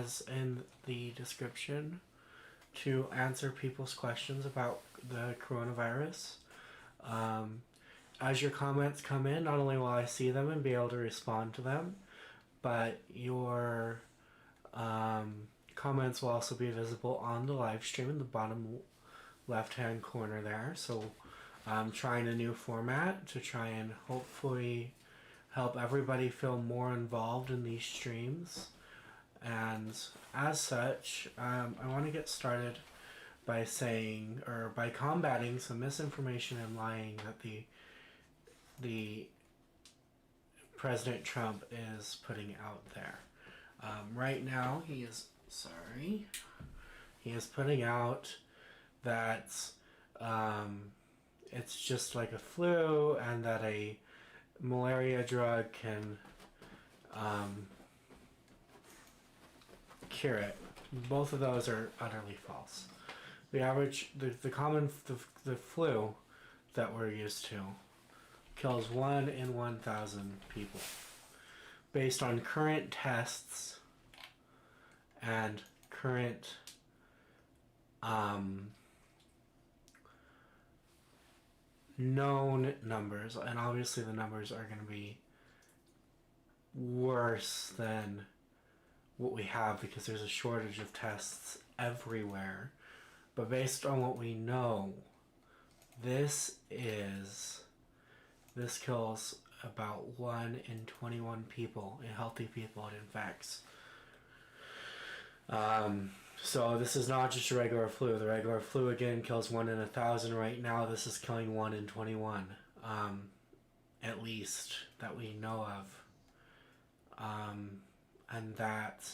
as in the description to answer people's questions about the coronavirus. As your comments come in, not only will I see them and be able to respond to them, but your comments will also be visible on the live stream in the bottom left-hand corner there. So I'm trying a new format to try and hopefully help everybody feel more involved in these streams. And as such, I want to get started by saying, or by combating some misinformation and lying that the President Trump is putting out there. Right now, he is putting out that it's just like a flu and that a malaria drug can cure it. Both of those are utterly false. The flu that we're used to kills 1 in 1,000 people. Based on current tests and current known numbers, and obviously the numbers are going to be worse than what we have because there's a shortage of tests everywhere. But based on what we know, this kills about 1 in 21 people, healthy people, it infects. So this is not just a regular flu. The regular flu, again, kills 1 in 1,000. Right now, this is killing 1 in 21, at least, that we know of. And that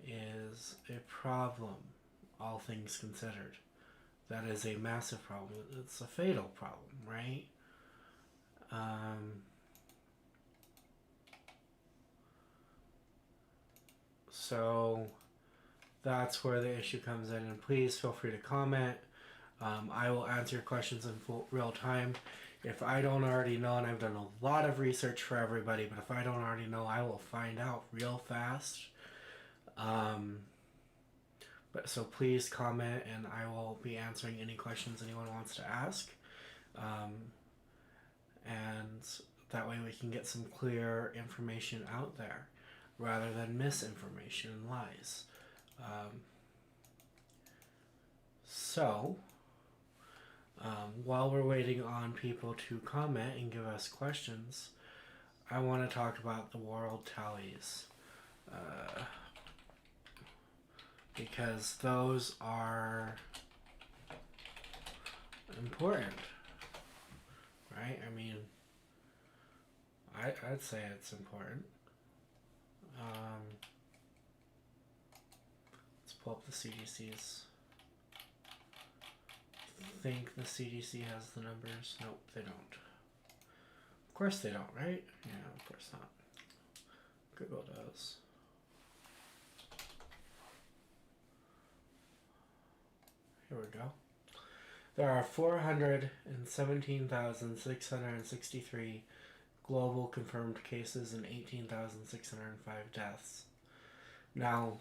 is a problem, all things considered. That is a massive problem. It's a fatal problem, right? So that's where the issue comes in, and please feel free to comment. I will answer your questions in real time. If I don't already know, and I've done a lot of research for everybody, but if I don't already know, I will find out real fast. But so please comment, and I will be answering any questions anyone wants to ask. And that way we can get some clear information out there rather than misinformation and lies. While we're waiting on people to comment and give us questions, I want to talk about the world tallies. Because those are important, right? I mean, I'd say it's important. Let's pull up the CDC's. I think the CDC has the numbers. Nope, they don't. Of course they don't, right? Yeah, of course not. Google does. Here we go. There are 417,663 global confirmed cases and 18,605 deaths. Now,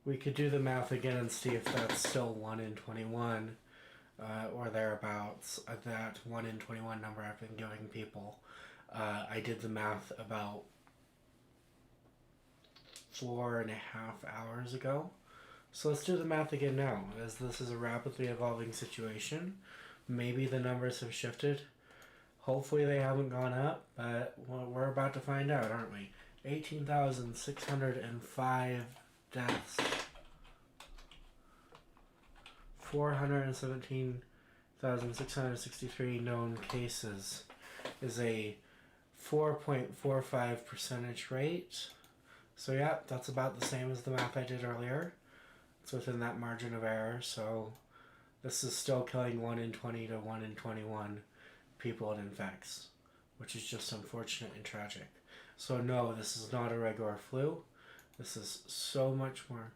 we could do the math again and see if that's still 1 in 21 or thereabouts. That 1 in 21 number I've been giving people. I did the math about 4.5 hours ago. So let's do the math again now, as this is a rapidly evolving situation. Maybe the numbers have shifted. Hopefully they haven't gone up, but we're about to find out, aren't we? 18,605 deaths. 417,663 known cases is a 4.45 percentage rate. So yeah, that's about the same as the math I did earlier. It's within that margin of error, so this is still killing 1 in 20 to 1 in 21 people it infects, which is just unfortunate and tragic. So no, this is not a regular flu. This is so much more.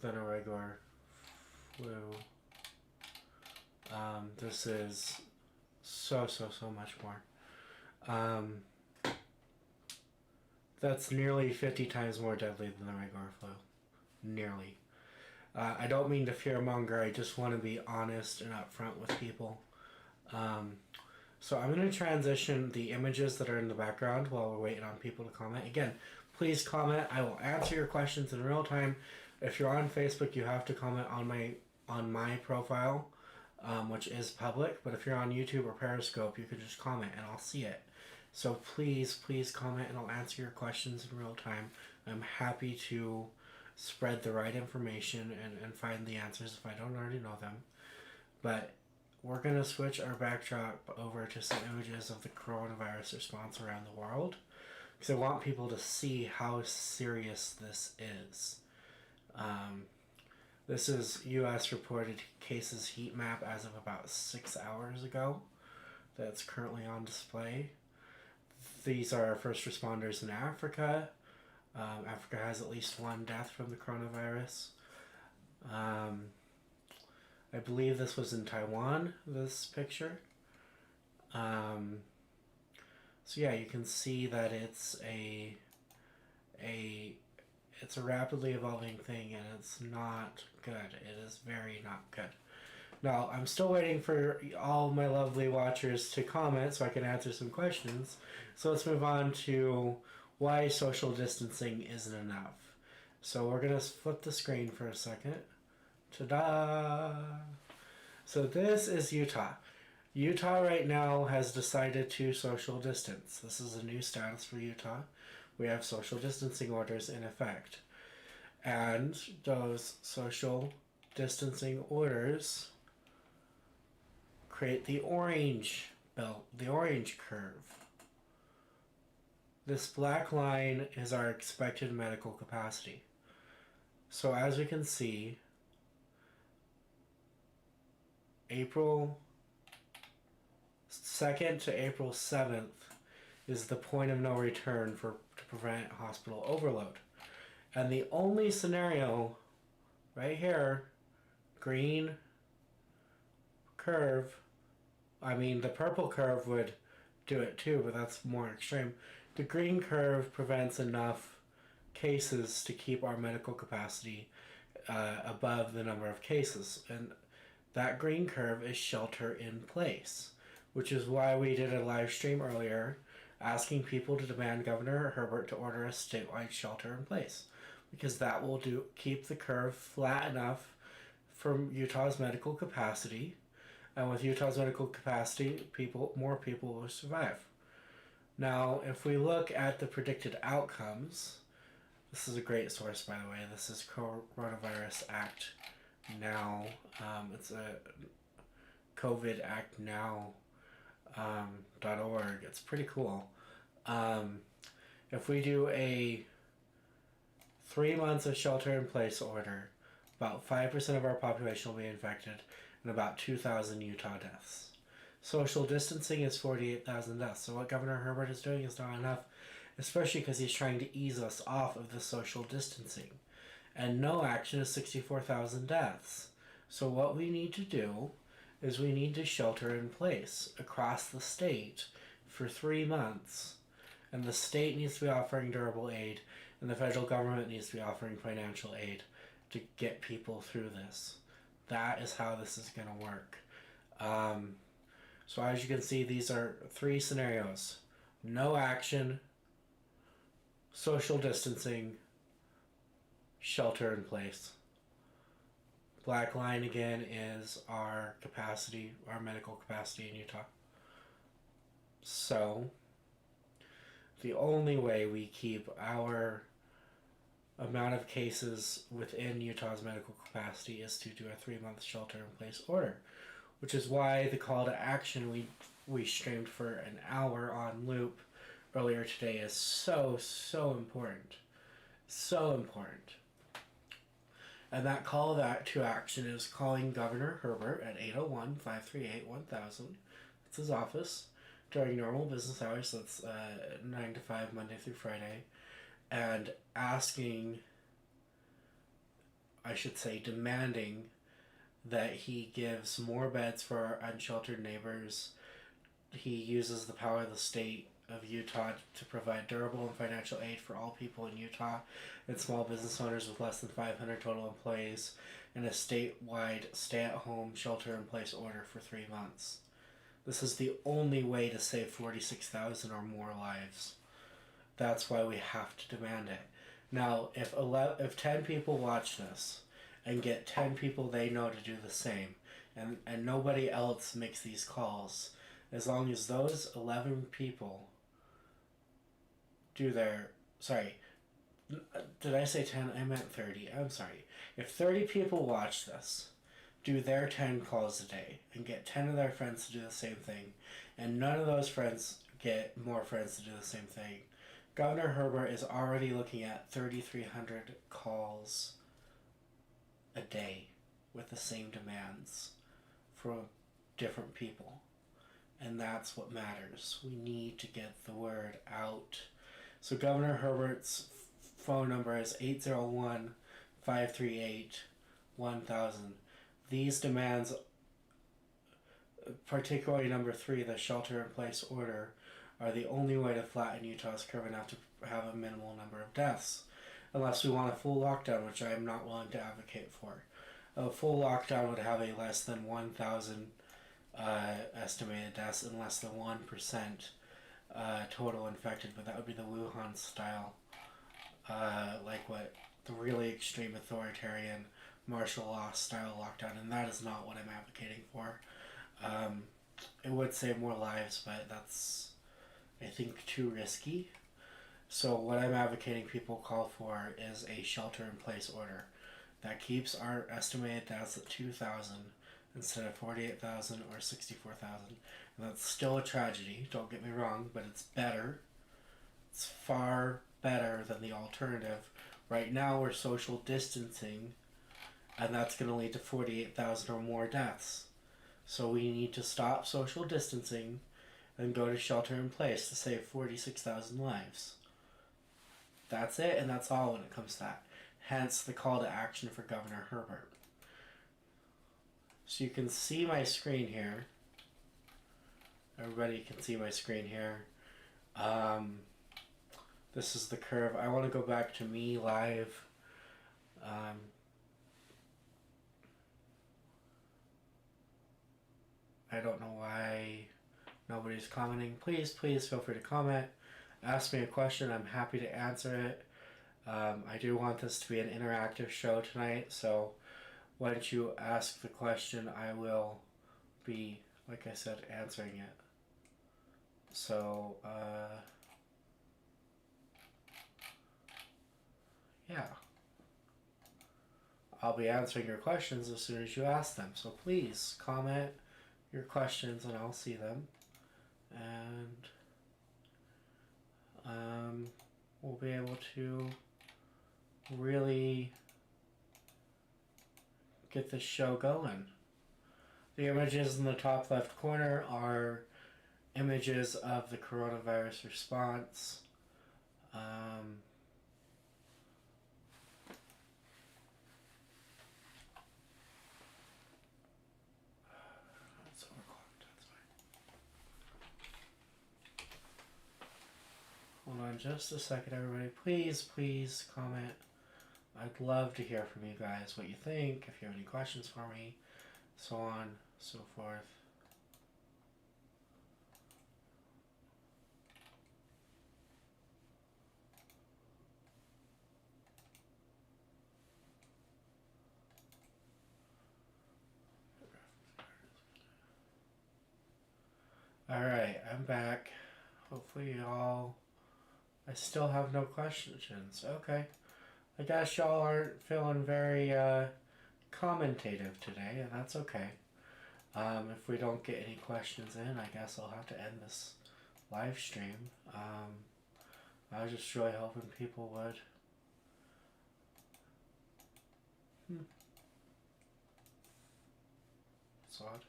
Than a regular flu. This is so much more. Um, that's nearly 50 times more deadly than the regular flu. Nearly. I don't mean to fearmonger, I just want to be honest and upfront with people. Um, so I'm going to transition the images that are in the background while we're waiting on people to comment. Again, please comment. I will answer your questions in real time. If you're on Facebook, you have to comment on my profile, which is public. But if you're on YouTube or Periscope, you can just comment and I'll see it. So please comment and I'll answer your questions in real time. I'm happy to spread the right information and find the answers if I don't already know them. But we're going to switch our backdrop over to some images of the coronavirus response around the world because I want people to see how serious this is. This is U.S. reported cases heat map as of about 6 hours ago that's currently on display. These are first responders in Africa. Africa has at least one death from the coronavirus. I believe this was in Taiwan, this picture. So yeah, you can see that it's a rapidly evolving thing and it's not good. It is very not good. Now, I'm still waiting for all my lovely watchers to comment so I can answer some questions. So let's move on to why social distancing isn't enough. So we're going to flip the screen for a second. Ta-da! So this is Utah. Utah right now has decided to social distance. This is a new status for Utah. We have social distancing orders in effect. And those social distancing orders create the orange belt, the orange curve. This black line is our expected medical capacity. So as we can see, April 2nd to April 7th is the point of no return to prevent hospital overload. And the only scenario right here, green curve, the purple curve would do it too, but that's more extreme. The green curve prevents enough cases to keep our medical capacity above the number of cases. And that green curve is shelter in place, which is why we did a live stream earlier asking people to demand Governor Herbert to order a statewide shelter in place, because that will keep the curve flat enough for Utah's medical capacity. And with Utah's medical capacity, more people will survive. Now, if we look at the predicted outcomes, this is a great source, by the way. This is Coronavirus Act Now. It's a COVID Act Now .org. It's pretty cool. If we do a 3 months of shelter-in-place order, about 5% of our population will be infected, and about 2,000 Utah deaths. Social distancing is 48,000 deaths. So what Governor Herbert is doing is not enough, especially because he's trying to ease us off of the social distancing. And no action is 64,000 deaths. So what we need to do is we need to shelter in place across the state for 3 months. And the state needs to be offering durable aid, and the federal government needs to be offering financial aid to get people through this. That is how this is going to work. So as you can see, these are 3 scenarios. No action, social distancing, shelter in place. Black line again is our capacity, our medical capacity in Utah. So the only way we keep our amount of cases within Utah's medical capacity is to do a 3-month shelter-in-place order, which is why the call to action we streamed for an hour on loop earlier today is so important. So important. And that call to action is calling Governor Herbert at 801-538-1000. It's his office during normal business hours, so that's 9 to 5, Monday through Friday, and demanding that he gives more beds for our unsheltered neighbors. He uses the power of the state of Utah to provide durable and financial aid for all people in Utah and small business owners with less than 500 total employees, and a statewide stay-at-home shelter-in-place order for 3 months. This is the only way to save 46,000 or more lives. That's why we have to demand it. Now, if 10 people watch this and get 10 people they know to do the same, and nobody else makes these calls, as long as those 11 people do their... Sorry, did I say 10? I meant 30. I'm sorry. If 30 people watch this, do their 10 calls a day, and get 10 of their friends to do the same thing, and none of those friends get more friends to do the same thing, Governor Herbert is already looking at 3,300 calls a day with the same demands from different people. And that's what matters. We need to get the word out. So Governor Herbert's phone number is 801-538-1000. These demands, particularly number 3, the shelter-in-place order, are the only way to flatten Utah's curve enough to have a minimal number of deaths. Unless we want a full lockdown, which I am not willing to advocate for. A full lockdown would have a less than 1,000 estimated deaths and less than 1% total infected, but that would be the Wuhan style, like what the really extreme authoritarian martial law style lockdown, and that is not what I'm advocating for. It would save more lives, but that's, I think, too risky. So what I'm advocating people call for is a shelter-in-place order that keeps our estimated deaths at 2,000 instead of 48,000 or 64,000. And that's still a tragedy, don't get me wrong, but it's better. It's far better than the alternative. Right now we're social distancing, and that's going to lead to 48,000 or more deaths. So we need to stop social distancing and go to shelter-in-place to save 46,000 lives. That's it, and that's all when it comes to that. Hence the call to action for Governor Herbert. So you can see my screen here. Everybody can see my screen here. This is the curve. I want to go back to me live. I don't know why nobody's commenting. Please feel free to comment. Ask me a question. I'm happy to answer it. I do want this to be an interactive show tonight, so once you ask the question, I will be, like I said, answering it. So, yeah. I'll be answering your questions as soon as you ask them. So please comment your questions and I'll see them. And we'll be able to really get this show going. The images in the top left corner are images of the coronavirus response. It's overclocked, that's fine. Hold on just a second, everybody. Please comment. I'd love to hear from you guys, what you think, if you have any questions for me, so on, so forth. Alright, I'm back. Hopefully y'all... I still have no questions. Okay. I guess y'all aren't feeling very commentative today, and that's okay. If we don't get any questions in, I guess I'll have to end this live stream. I was just really hoping people would. That's odd.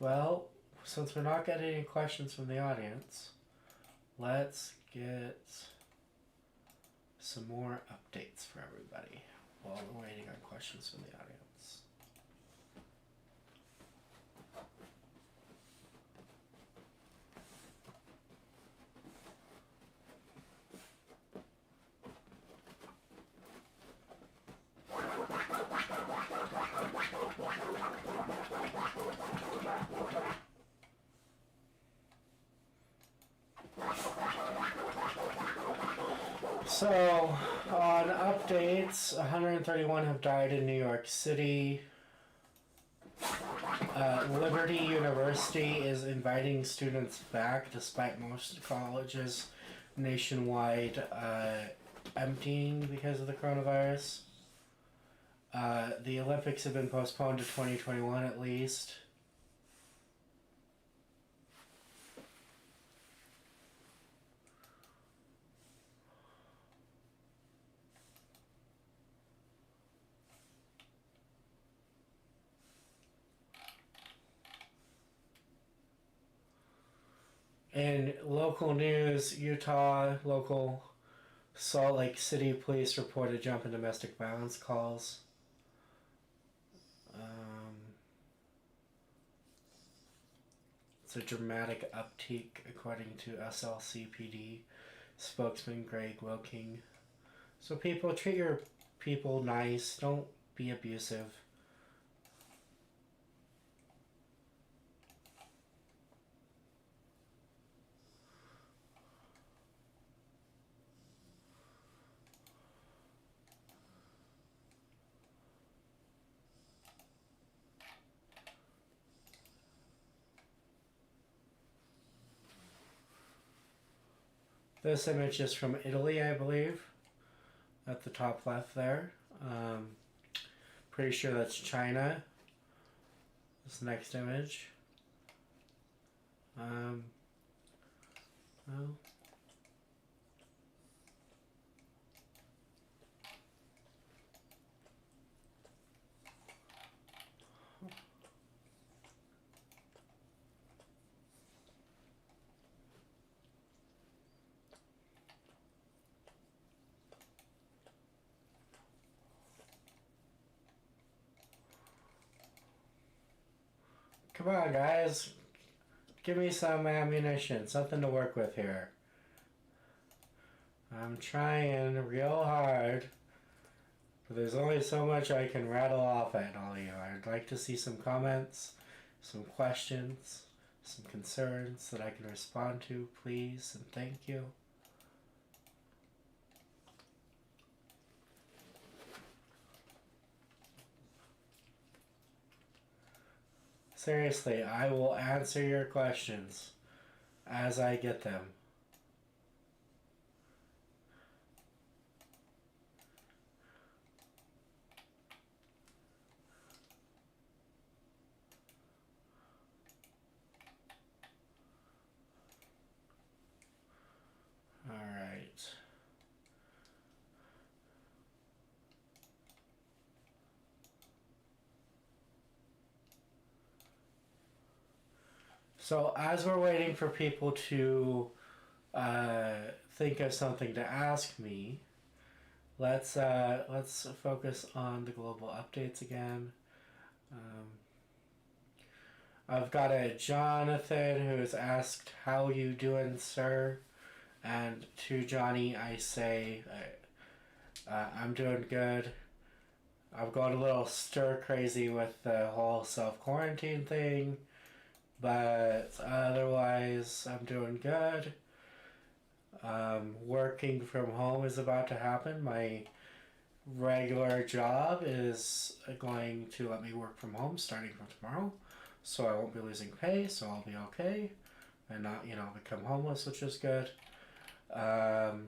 Well, since we're not getting any questions from the audience, let's get some more updates for everybody while we're waiting on questions from the audience. So, on updates, 131 have died in New York City. Liberty University is inviting students back despite most colleges nationwide emptying because of the coronavirus. The Olympics have been postponed to 2021 at least. In local news, Utah local Salt Lake City police report a jump in domestic violence calls. It's a dramatic uptick, according to SLCPD spokesman Greg Wilking. So people, treat your people nice. Don't be abusive. This image is from Italy, I believe, at the top left there. Pretty sure that's China. This next image. Well, come on, guys. Give me some ammunition, something to work with here. I'm trying real hard, but there's only so much I can rattle off at all of you. I'd like to see some comments, some questions, some concerns that I can respond to, please, and thank you. Seriously, I will answer your questions as I get them. All right. So as we're waiting for people to think of something to ask me, let's focus on the global updates again. I've got a Jonathan who's asked, "How you doing, sir?" And to Johnny, I say, "I'm doing good." I've got a little stir crazy with the whole self-quarantine thing, but otherwise I'm doing good. Working from home is about to happen. My regular job is going to let me work from home starting from tomorrow, so I won't be losing pay, so I'll be okay and not, become homeless, which is good. So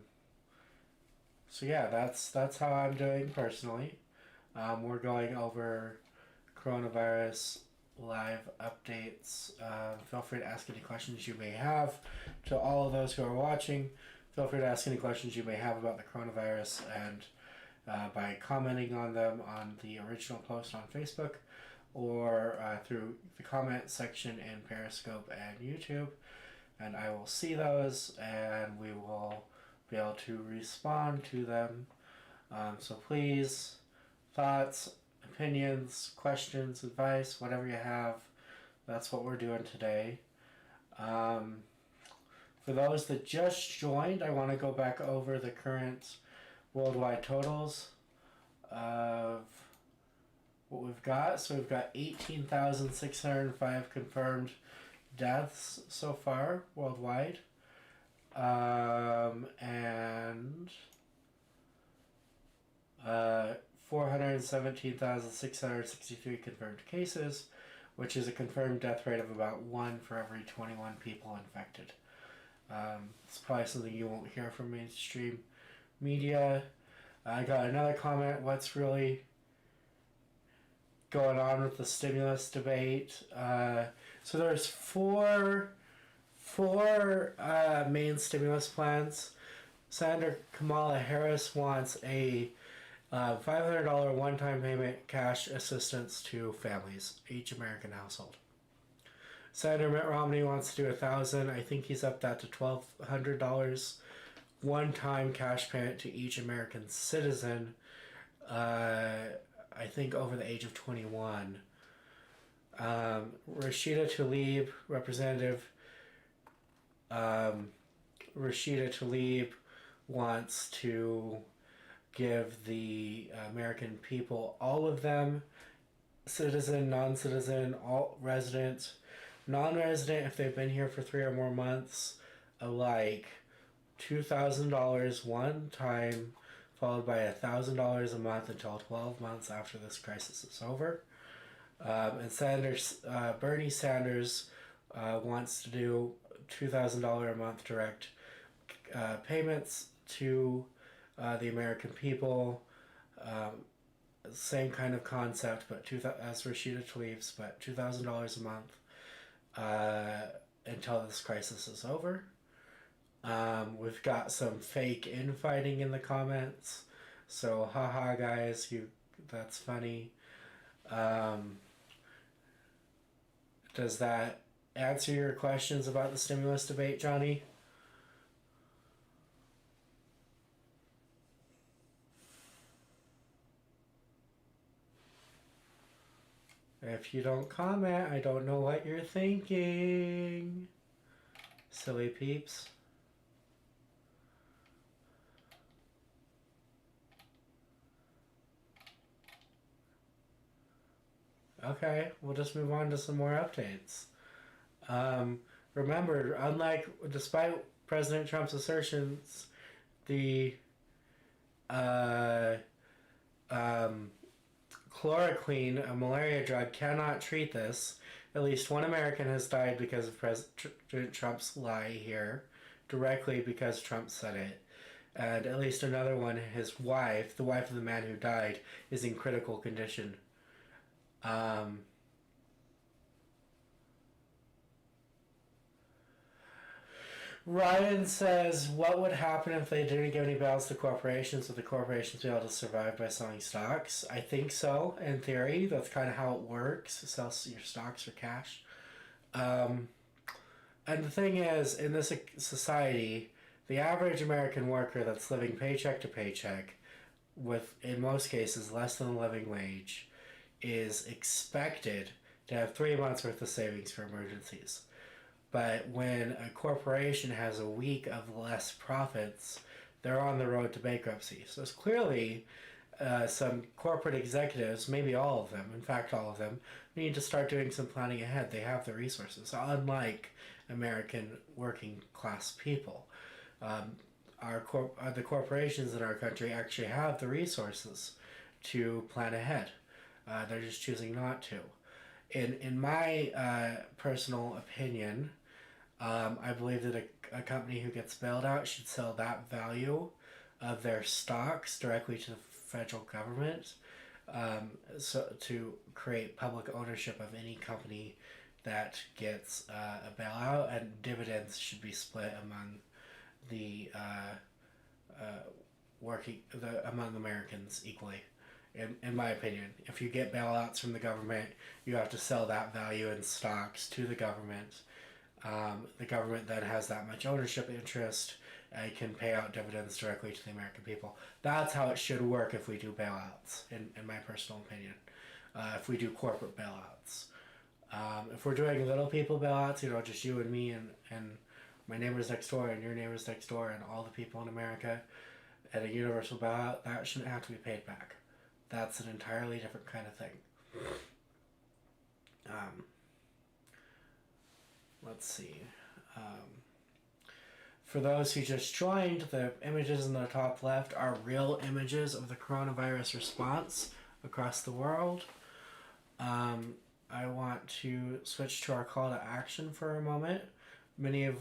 yeah, that's how I'm doing personally. We're going over coronavirus live updates. Feel free to ask any questions you may have. To all of those who are watching, feel free to ask any questions you may have about the coronavirus, and by commenting on them on the original post on Facebook, or through the comment section in Periscope and YouTube, and I will see those and we will be able to respond to them. So please, thoughts, opinions, questions, advice, whatever you have, that's what we're doing today. For those that just joined, I want to go back over the current worldwide totals of what we've got. So we've got 18,605 confirmed deaths so far worldwide. And 417,663 confirmed cases, which is a confirmed death rate of about 1 for every 21 people infected. It's probably something you won't hear from mainstream media. I got another comment. What's really going on with the stimulus debate? So there's four main stimulus plans. Senator Kamala Harris wants a $500 one-time payment cash assistance to families, each American household. Senator Mitt Romney wants to do $1,000. I think he's upped that to $1,200 one-time cash payment to each American citizen. I think over the age of 21. Rashida Tlaib, Representative Rashida Tlaib wants to give the American people, all of them, citizen, non-citizen, all residents, non-resident if they've been here for 3 or more months, like $2,000 one time, followed by $1,000 a month until 12 months after this crisis is over. And Bernie Sanders wants to do $2,000 a month direct payments to the American people. Same kind of concept, but as Rashida Tlaib's, but $2,000 a month until this crisis is over. We've got some fake infighting in the comments, so haha guys, that's funny. Does that answer your questions about the stimulus debate, Johnny? If you don't comment, I don't know what you're thinking. Silly peeps. Okay, we'll just move on to some more updates. Remember, despite President Trump's assertions, the chloroquine, a malaria drug, cannot treat this. At least one American has died because of President Trump's lie here, directly because Trump said it. And at least another one, his wife, the wife of the man who died, is in critical condition. Ryan says, what would happen if they didn't give any bailouts to corporations? Would the corporations be able to survive by selling stocks? I think so, in theory. That's kind of how it works. Sell your stocks for cash. And the thing is, in this society, the average American worker that's living paycheck to paycheck, with, in most cases, less than a living wage, is expected to have 3 months worth of savings for emergencies. But when a corporation has a week of less profits, they're on the road to bankruptcy. So it's clearly some corporate executives, maybe all of them, in fact all of them, need to start doing some planning ahead. They have the resources, unlike American working class people. The corporations in our country actually have the resources to plan ahead. They're just choosing not to. In my personal opinion, I believe that a company who gets bailed out should sell that value of their stocks directly to the federal government, so to create public ownership of any company that gets a bailout, and dividends should be split among the among Americans equally. In my opinion, if you get bailouts from the government, you have to sell that value in stocks to the government. The government then has that much ownership interest and can pay out dividends directly to the American people. That's how it should work if we do bailouts, in my personal opinion. If we do corporate bailouts. If we're doing little people bailouts, just you and me and my neighbors next door and your neighbors next door and all the people in America at a universal bailout, that shouldn't have to be paid back. That's an entirely different kind of thing. Let's see. For those who just joined, the images in the top left are real images of the coronavirus response across the world. I want to switch to our call to action for a moment. Many of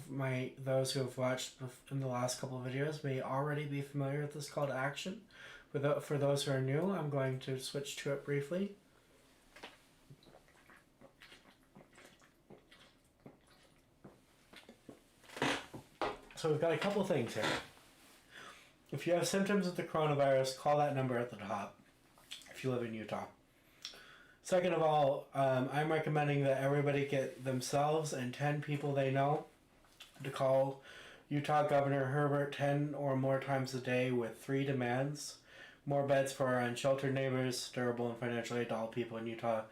those who have watched in the last couple of videos may already be familiar with this call to action. But for those who are new, I'm going to switch to it briefly. So we've got a couple things here. If you have symptoms of the coronavirus, call that number at the top if you live in Utah. Second of all, I'm recommending that everybody get themselves and 10 people they know to call Utah Governor Herbert 10 or more times a day with 3 demands: more beds for our unsheltered neighbors, durable and financial aid to all people in Utah,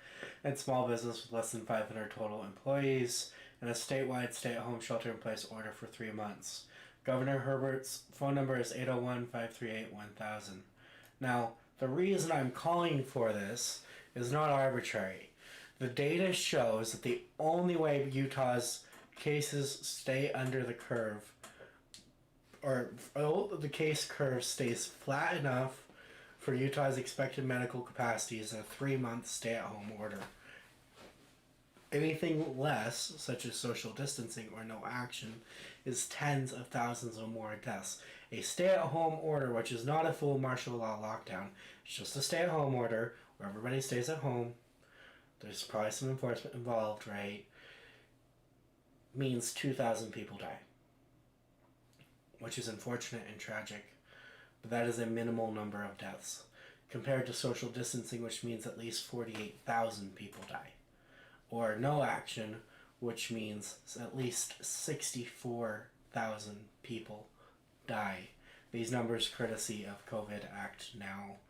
and small business with less than 500 total employees, and a statewide stay-at-home shelter-in-place order for 3 months. Governor Herbert's phone number is 801-538-1000. Now, the reason I'm calling for this is not arbitrary. The data shows that the only way Utah's cases stay under the curve, or the case curve stays flat enough for Utah's expected medical capacity, is a 3-month stay-at-home order. Anything less, such as social distancing or no action, is tens of thousands or more deaths. A stay-at-home order, which is not a full martial law lockdown, it's just a stay-at-home order where everybody stays at home. There's probably some enforcement involved, right? Means 2,000 people die, which is unfortunate and tragic, but that is a minimal number of deaths compared to social distancing, which means at least 48,000 people die, or no action, which means at least 64,000 people die. These numbers courtesy of COVID Act Now,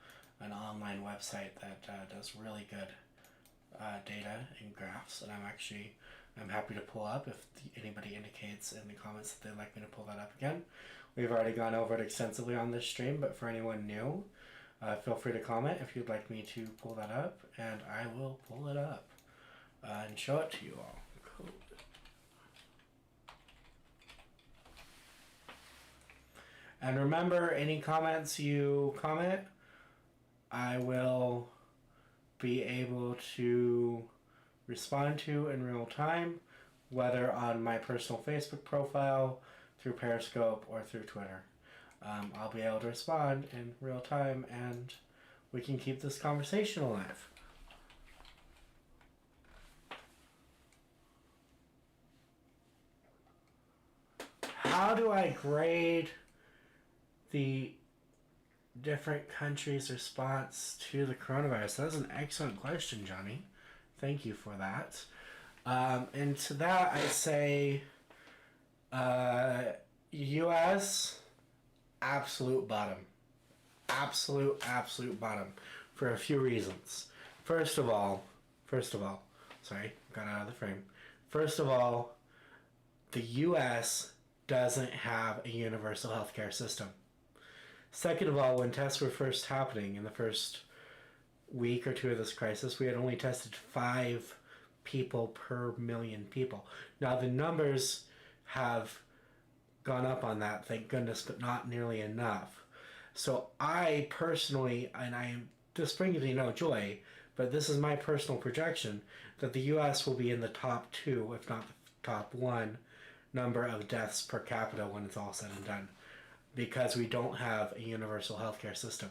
an online website that does really good data and graphs, and I'm happy to pull up if anybody indicates in the comments that they'd like me to pull that up again. We've already gone over it extensively on this stream, but for anyone new, feel free to comment if you'd like me to pull that up, and I will pull it up and show it to you all. Cool. And remember, any comments you comment, I will be able to respond to in real time, whether on my personal Facebook profile, through Periscope, or through Twitter. I'll be able to respond in real time, and we can keep this conversation alive. How do I grade the different countries' response to the coronavirus? That's an excellent question, Johnny. Thank you for that. And to that, I say U.S., absolute bottom. Absolute bottom. For a few reasons. First of all, sorry, got out of the frame. First of all, the U.S. doesn't have a universal healthcare system. Second of all, when tests were first happening in the first week or two of this crisis, we had only tested 5 people per million people. Now the numbers have gone up on that, thank goodness, but not nearly enough. So I personally, and I am just bringing you no joy, but this is my personal projection, that the U.S. will be in the top 2, if not the top 1, number of deaths per capita when it's all said and done, because we don't have a universal healthcare system.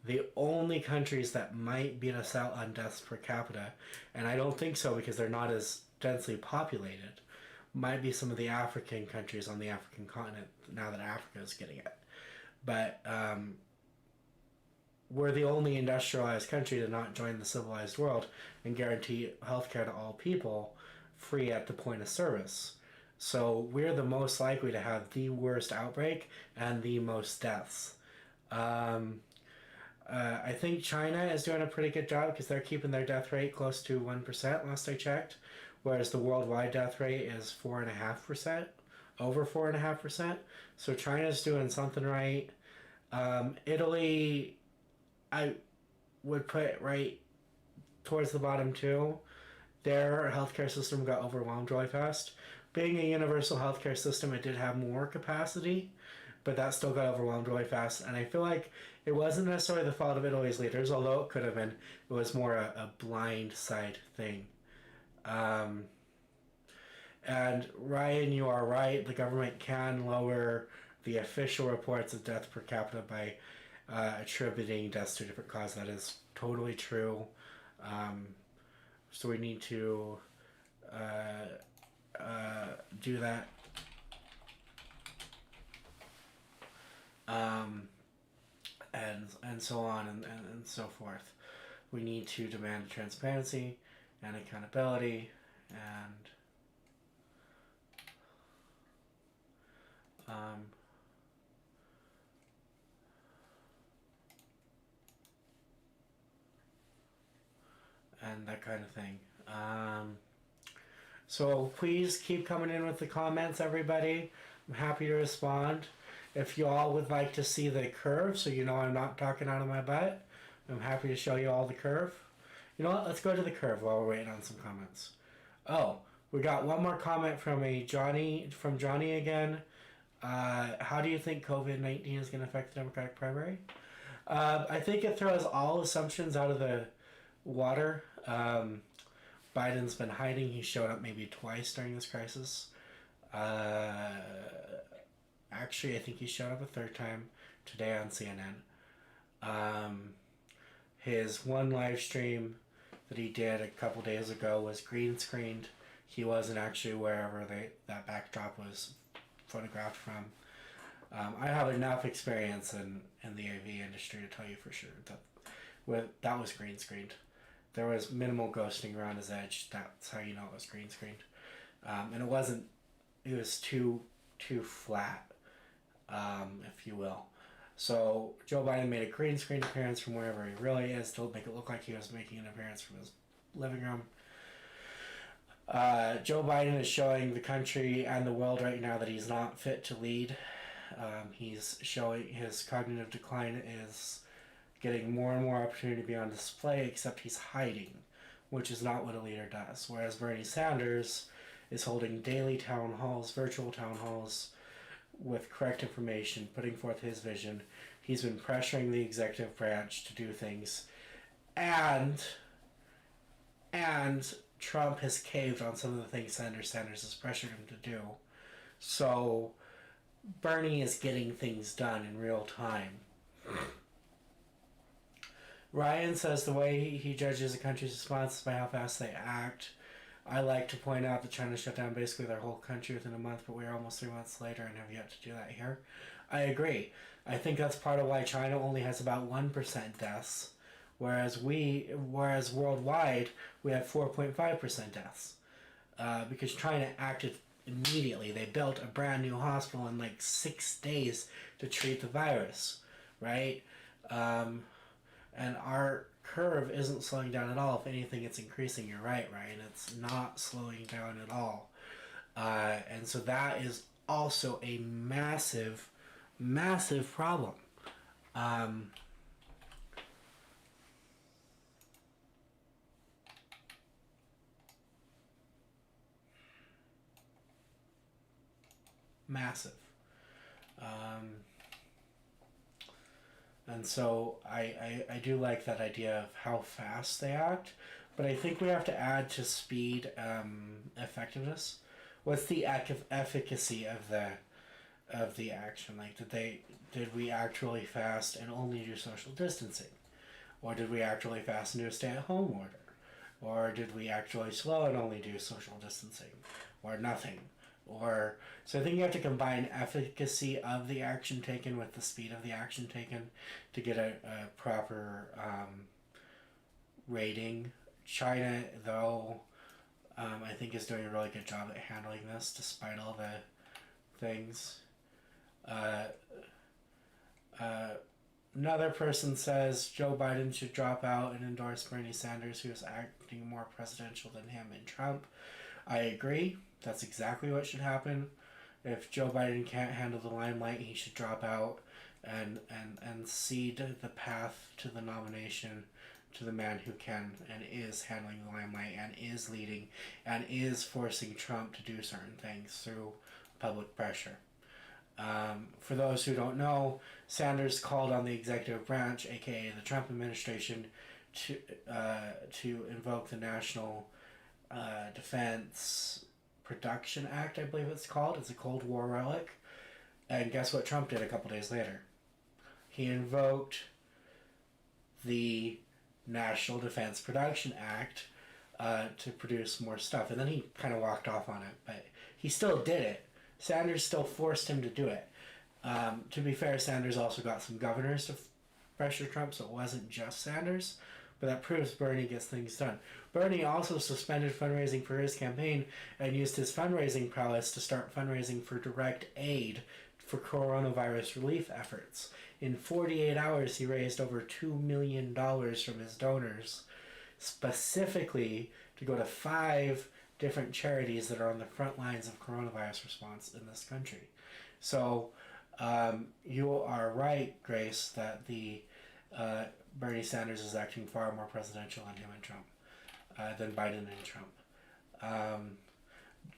The only countries that might beat us out on deaths per capita, and I don't think so because they're not as densely populated, might be some of the African countries on the African continent, now that Africa is getting it. But we're the only industrialized country to not join the civilized world and guarantee healthcare to all people free at the point of service. So we're the most likely to have the worst outbreak and the most deaths. I think China is doing a pretty good job because they're keeping their death rate close to 1% last I checked, whereas the worldwide death rate is 4.5%, over 4.5%. So China's doing something right. Italy, I would put right towards the bottom too. Their healthcare system got overwhelmed really fast. being a universal healthcare system, it did have more capacity, but that still got overwhelmed really fast. And I feel like it wasn't necessarily the fault of Italy's leaders, although it could have been. It was more a blind side thing. And Ryan, you are right. The government can lower the official reports of death per capita by attributing deaths to different causes. That is totally true. So we need to do that. And so on and so forth. We need to demand transparency and accountability and that kind of thing. So please keep coming in with the comments, everybody. I'm happy to respond. If you all would like to see the curve, so you know I'm not talking out of my butt, I'm happy to show you all the curve. You know what? Let's go to the curve while we're waiting on some comments. Oh, we got one more comment from Johnny again. How do you think COVID-19 is going to affect the Democratic primary? I think it throws all assumptions out of the water. Biden's been hiding. He showed up maybe twice during this crisis. Actually, I think he showed up a third time today on CNN. His one live stream that he did a couple days ago was green screened. He wasn't actually wherever that backdrop was photographed from. I have enough experience in the AV industry to tell you for sure that was green screened. There was minimal ghosting around his edge. That's how you know it was green screened. And it wasn't. It was too flat, if you will. So Joe Biden made a green screen appearance from wherever he really is to make it look like he was making an appearance from his living room. Joe Biden is showing the country and the world right now that he's not fit to lead. He's showing his cognitive decline is getting more and more opportunity to be on display, except he's hiding, which is not what a leader does. Whereas Bernie Sanders is holding daily town halls, virtual town halls, with correct information, putting forth his vision. He's been pressuring the executive branch to do things. And Trump has caved on some of the things Sanders has pressured him to do. So Bernie is getting things done in real time. Ryan says the way he judges a country's response is by how fast they act. I like to point out that China shut down basically their whole country within a month, but we are almost 3 months later and have yet to do that here. I agree. I think that's part of why China only has about 1% deaths, whereas worldwide we have 4.5% deaths. Because China acted immediately. They built a brand new hospital in like 6 days to treat the virus, right? And our curve isn't slowing down at all. If anything, it's increasing. You're right, Ryan. It's not slowing down at all. And so that is also a massive, massive problem. Massive. And so I do like that idea of how fast they act, but I think we have to add to speed effectiveness. What's the efficacy of the action? Like, did we act really fast and only do social distancing, or did we act really fast and do a stay-at-home order, or did we act really slow and only do social distancing, or nothing? So I think you have to combine efficacy of the action taken with the speed of the action taken to get a proper rating. China, though, I think is doing a really good job at handling this despite all the things. Another person says Joe Biden should drop out and endorse Bernie Sanders, who is acting more presidential than him and Trump. I agree. That's exactly what should happen. If Joe Biden can't handle the limelight, he should drop out and cede the path to the nomination to the man who can and is handling the limelight and is leading and is forcing Trump to do certain things through public pressure. For those who don't know, Sanders called on the executive branch, aka the Trump administration, to invoke the National Defense Production Act, I believe it's called. It's a Cold War relic. And guess what Trump did a couple days later? He invoked the National Defense Production Act to produce more stuff. And then he kind of walked off on it, but he still did it. Sanders still forced him to do it. To be fair, Sanders also got some governors to pressure Trump, so it wasn't just Sanders. But that proves Bernie gets things done. Bernie also suspended fundraising for his campaign and used his fundraising prowess to start fundraising for direct aid for coronavirus relief efforts. In 48 hours, he raised over $2 million from his donors, specifically to go to 5 different charities that are on the front lines of coronavirus response in this country. So you are right, Grace, that the Bernie Sanders is acting far more presidential on him and Trump than Biden and Trump.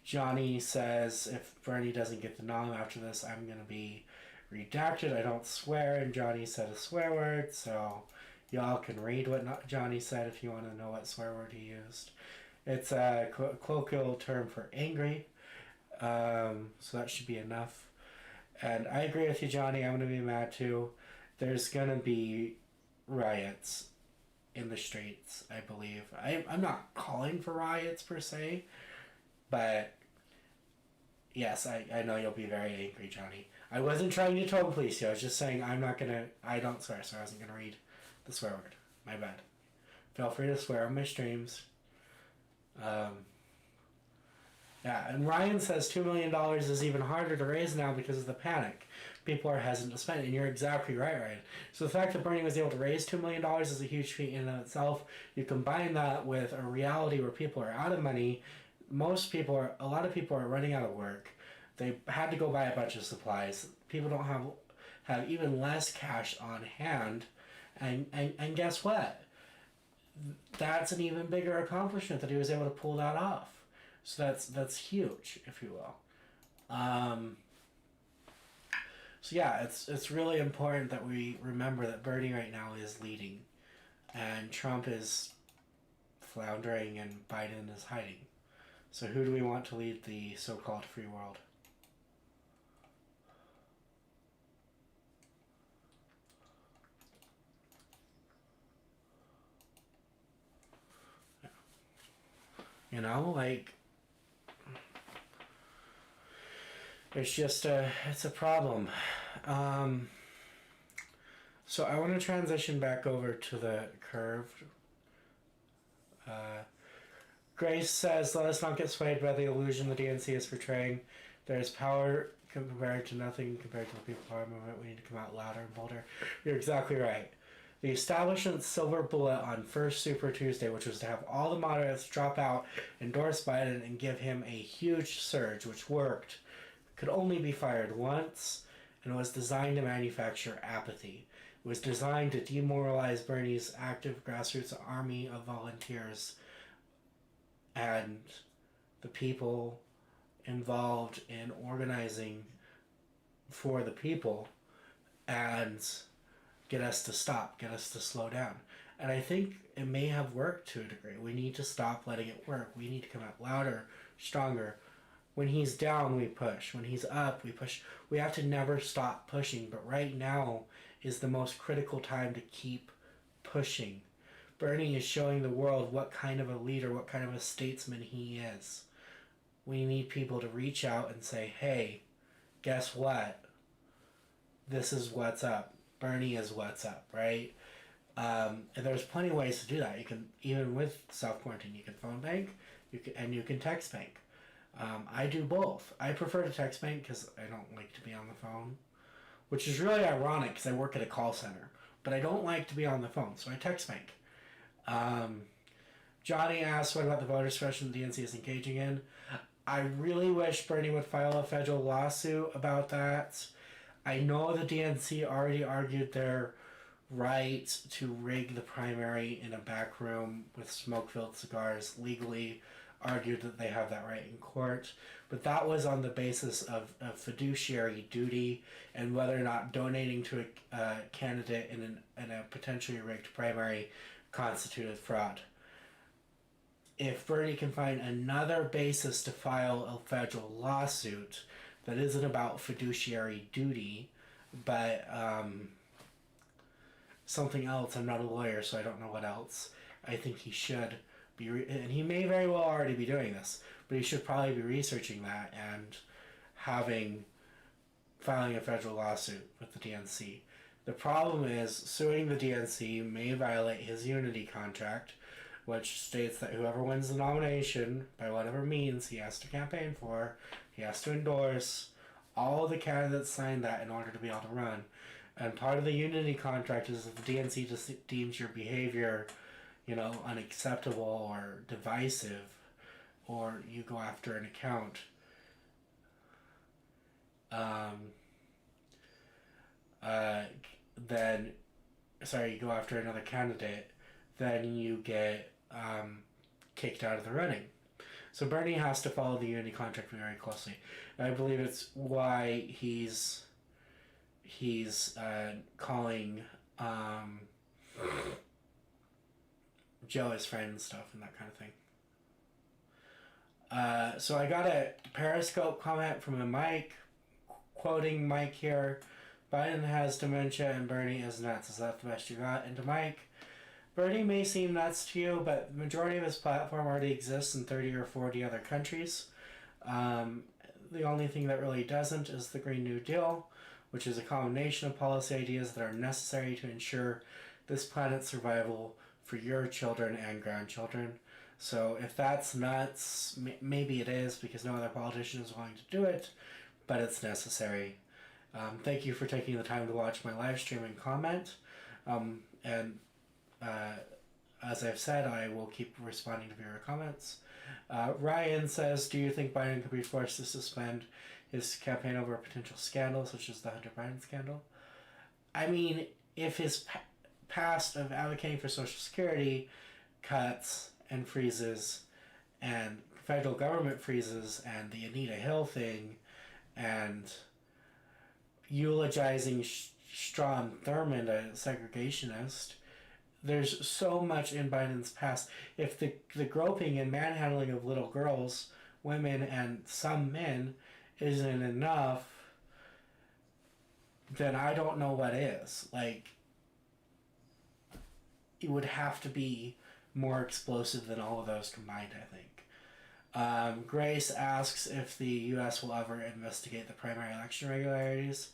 Johnny says, if Bernie doesn't get the nom after this, I'm going to be redacted. I don't swear, and Johnny said a swear word, so y'all can read what Johnny said if you want to know what swear word he used. It's a colloquial term for angry, so that should be enough. And I agree with you, Johnny. I'm going to be mad too. There's going to be riots in the streets, I believe. I'm not calling for riots per se, but yes, I know you'll be very angry, Johnny. I wasn't trying to tone police you. I was just saying I don't swear, so I wasn't going to read the swear word. My bad. Feel free to swear on my streams. Yeah, and Ryan says $2 million is even harder to raise now because of the panic. People are hesitant to spend it, and you're exactly right, Ryan. So the fact that Bernie was able to raise $2 million is a huge feat in and of itself. You combine that with a reality where people are out of money. A lot of people are running out of work. They had to go buy a bunch of supplies. People don't have even less cash on hand. And guess what? That's an even bigger accomplishment that he was able to pull that off. So that's huge, if you will. So yeah, it's really important that we remember that Bernie right now is leading, and Trump is floundering, and Biden is hiding. So who do we want to lead the so-called free world? You know, like, it's just it's a problem. So I want to transition back over to the curved. Grace says, let us not get swayed by the illusion the DNC is portraying. There is power compared to nothing compared to the people power movement. We need to come out louder and bolder. You're exactly right. The establishment's silver bullet on First Super Tuesday, which was to have all the moderates drop out, endorse Biden, and give him a huge surge, which worked, could only be fired once, and was designed to manufacture apathy. It was designed to demoralize Bernie's active grassroots army of volunteers and the people involved in organizing for the people, and get us to stop, get us to slow down. And I think it may have worked to a degree. We need to stop letting it work. We need to come out louder, stronger. When he's down, we push. When he's up, we push. We have to never stop pushing, but right now is the most critical time to keep pushing. Bernie is showing the world what kind of a leader, what kind of a statesman he is. We need people to reach out and say, hey, guess what? This is what's up. Bernie is what's up, right? And there's plenty of ways to do that. You can, even with self-quarantine, you can phone bank, you can text bank. I do both. I prefer to text bank because I don't like to be on the phone, which is really ironic because I work at a call center, but I don't like to be on the phone, so I text bank. Johnny asked, what about the voter suppression the DNC is engaging in? I really wish Bernie would file a federal lawsuit about that. I know the DNC already argued their right to rig the primary in a back room with smoke-filled cigars legally, argued that they have that right in court. But that was on the basis of fiduciary duty and whether or not donating to a candidate in a potentially rigged primary constituted fraud. If Bernie can find another basis to file a federal lawsuit that isn't about fiduciary duty, but something else, I'm not a lawyer, so I don't know what else, I think he should be, and he may very well already be doing this, but he should probably be researching that and filing a federal lawsuit with the DNC. The problem is, suing the DNC may violate his unity contract, which states that whoever wins the nomination, by whatever means he has to campaign for, he has to endorse, all of the candidates sign that in order to be able to run. And part of the unity contract is if the DNC just deems your behavior, unacceptable or divisive, or you go after an account, you go after another candidate, then you get kicked out of the running. So Bernie has to follow the unity contract very closely. And I believe it's why he's calling Joe his friend and stuff and that kind of thing. So I got a Periscope comment from a Mike, quoting Mike here. Biden has dementia and Bernie is nuts. Is that the best you got? And to Mike, Bernie may seem nuts to you, but the majority of his platform already exists in 30 or 40 other countries. The only thing that really doesn't is the Green New Deal, which is a combination of policy ideas that are necessary to ensure this planet's survival for your children and grandchildren. So if that's nuts, maybe it is, because no other politician is willing to do it, but it's necessary. Thank you for taking the time to watch my live stream and comment. As I've said, I will keep responding to your comments. Ryan says, do you think Biden could be forced to suspend his campaign over a potential scandal, such as the Hunter Biden scandal? I mean, if his past of advocating for Social Security cuts and freezes, and federal government freezes, and the Anita Hill thing, and eulogizing Strom Thurmond, a segregationist, there's so much in Biden's past. If the groping and manhandling of little girls, women, and some men isn't enough, then I don't know what is. It would have to be more explosive than all of those combined, I think. Grace asks if the U.S. will ever investigate the primary election irregularities.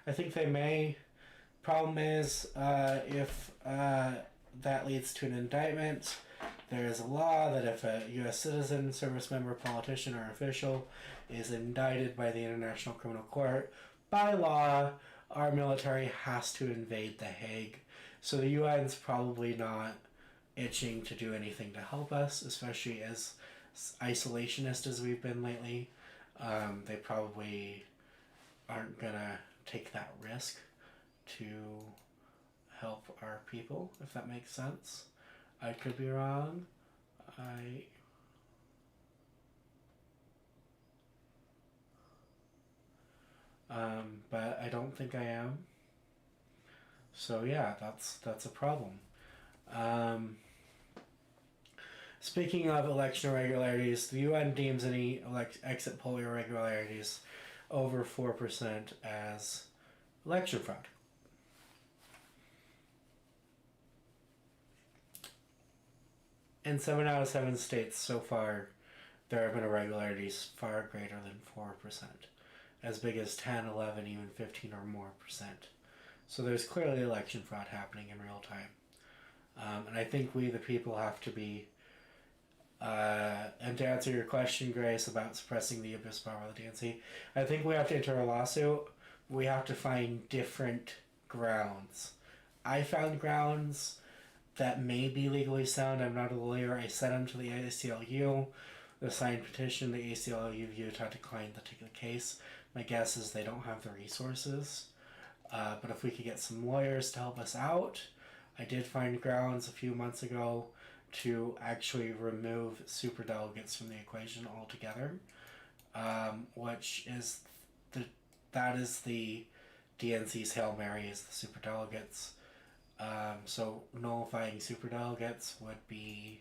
I think they may. Problem is, if that leads to an indictment, there is a law that if a U.S. citizen, service member, politician, or official is indicted by the International Criminal Court, by law, our military has to invade The Hague. So the UN's probably not itching to do anything to help us, especially as isolationist as we've been lately. They probably aren't gonna take that risk to help our people, if that makes sense. I could be wrong. But I don't think I am. So yeah, that's a problem. Speaking of election irregularities, the UN deems any exit poll irregularities over 4% as election fraud. In 7 out of 7 states so far, there have been irregularities far greater than 4%, as big as 10, 11, even 15 or more percent. So there's clearly election fraud happening in real time. And I think we, the people, have to be, and to answer your question, Grace, about suppressing the abuse power of the DNC, I think we have to enter a lawsuit. We have to find different grounds. I found grounds that may be legally sound. I'm not a lawyer. I sent them to the ACLU. The signed petition, the ACLU of Utah declined to take the case. My guess is they don't have the resources. But if we could get some lawyers to help us out, I did find grounds a few months ago to actually remove superdelegates from the equation altogether, which is that is the DNC's Hail Mary is the superdelegates. So nullifying superdelegates would be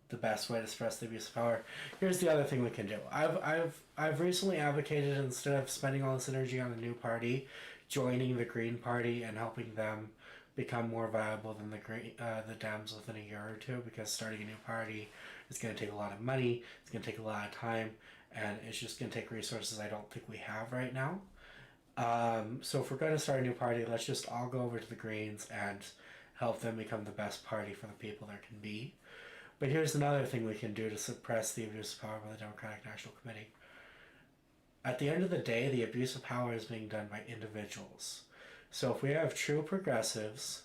the best way to suppress the abuse of power. Here's the other thing we can do. I've recently advocated, instead of spending all this energy on a new party, joining the Green Party and helping them become more viable than the Dems within a year or two, because starting a new party is going to take a lot of money, it's going to take a lot of time, and it's just going to take resources I don't think we have right now. So if we're going to start a new party, let's just all go over to the Greens and help them become the best party for the people there can be. But here's another thing we can do to suppress the abuse of power by the Democratic National Committee. At the end of the day, the abuse of power is being done by individuals. So if we have true progressives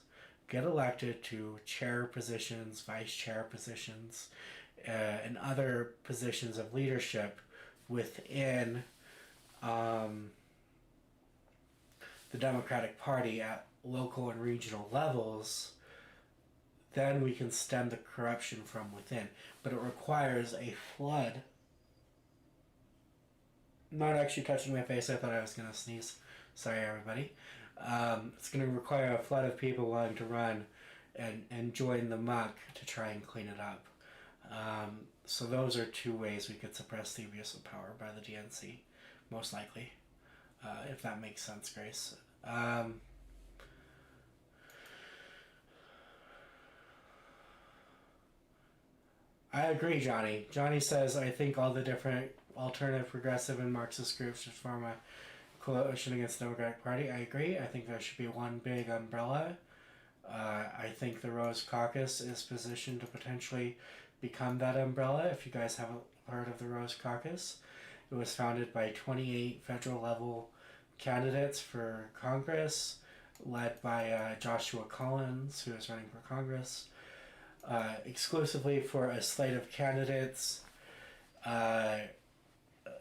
get elected to chair positions, vice chair positions, and other positions of leadership within the Democratic Party at local and regional levels, then we can stem the corruption from within. But it requires a flood. Not actually touching my face, I thought I was going to sneeze. Sorry, everybody. It's going to require a flood of people willing to run and join the muck to try and clean it up. So those are two ways we could suppress the abuse of power by the DNC, most likely. If that makes sense, Grace. I agree, Johnny. Johnny says, I think all the different alternative, progressive, and Marxist groups should form a coalition against the Democratic Party. I agree. I think there should be one big umbrella. I think the Rose Caucus is positioned to potentially become that umbrella. If you guys haven't heard of the Rose Caucus, it was founded by 28 federal level candidates for Congress, led by Joshua Collins, who is running for Congress, exclusively for a slate of candidates that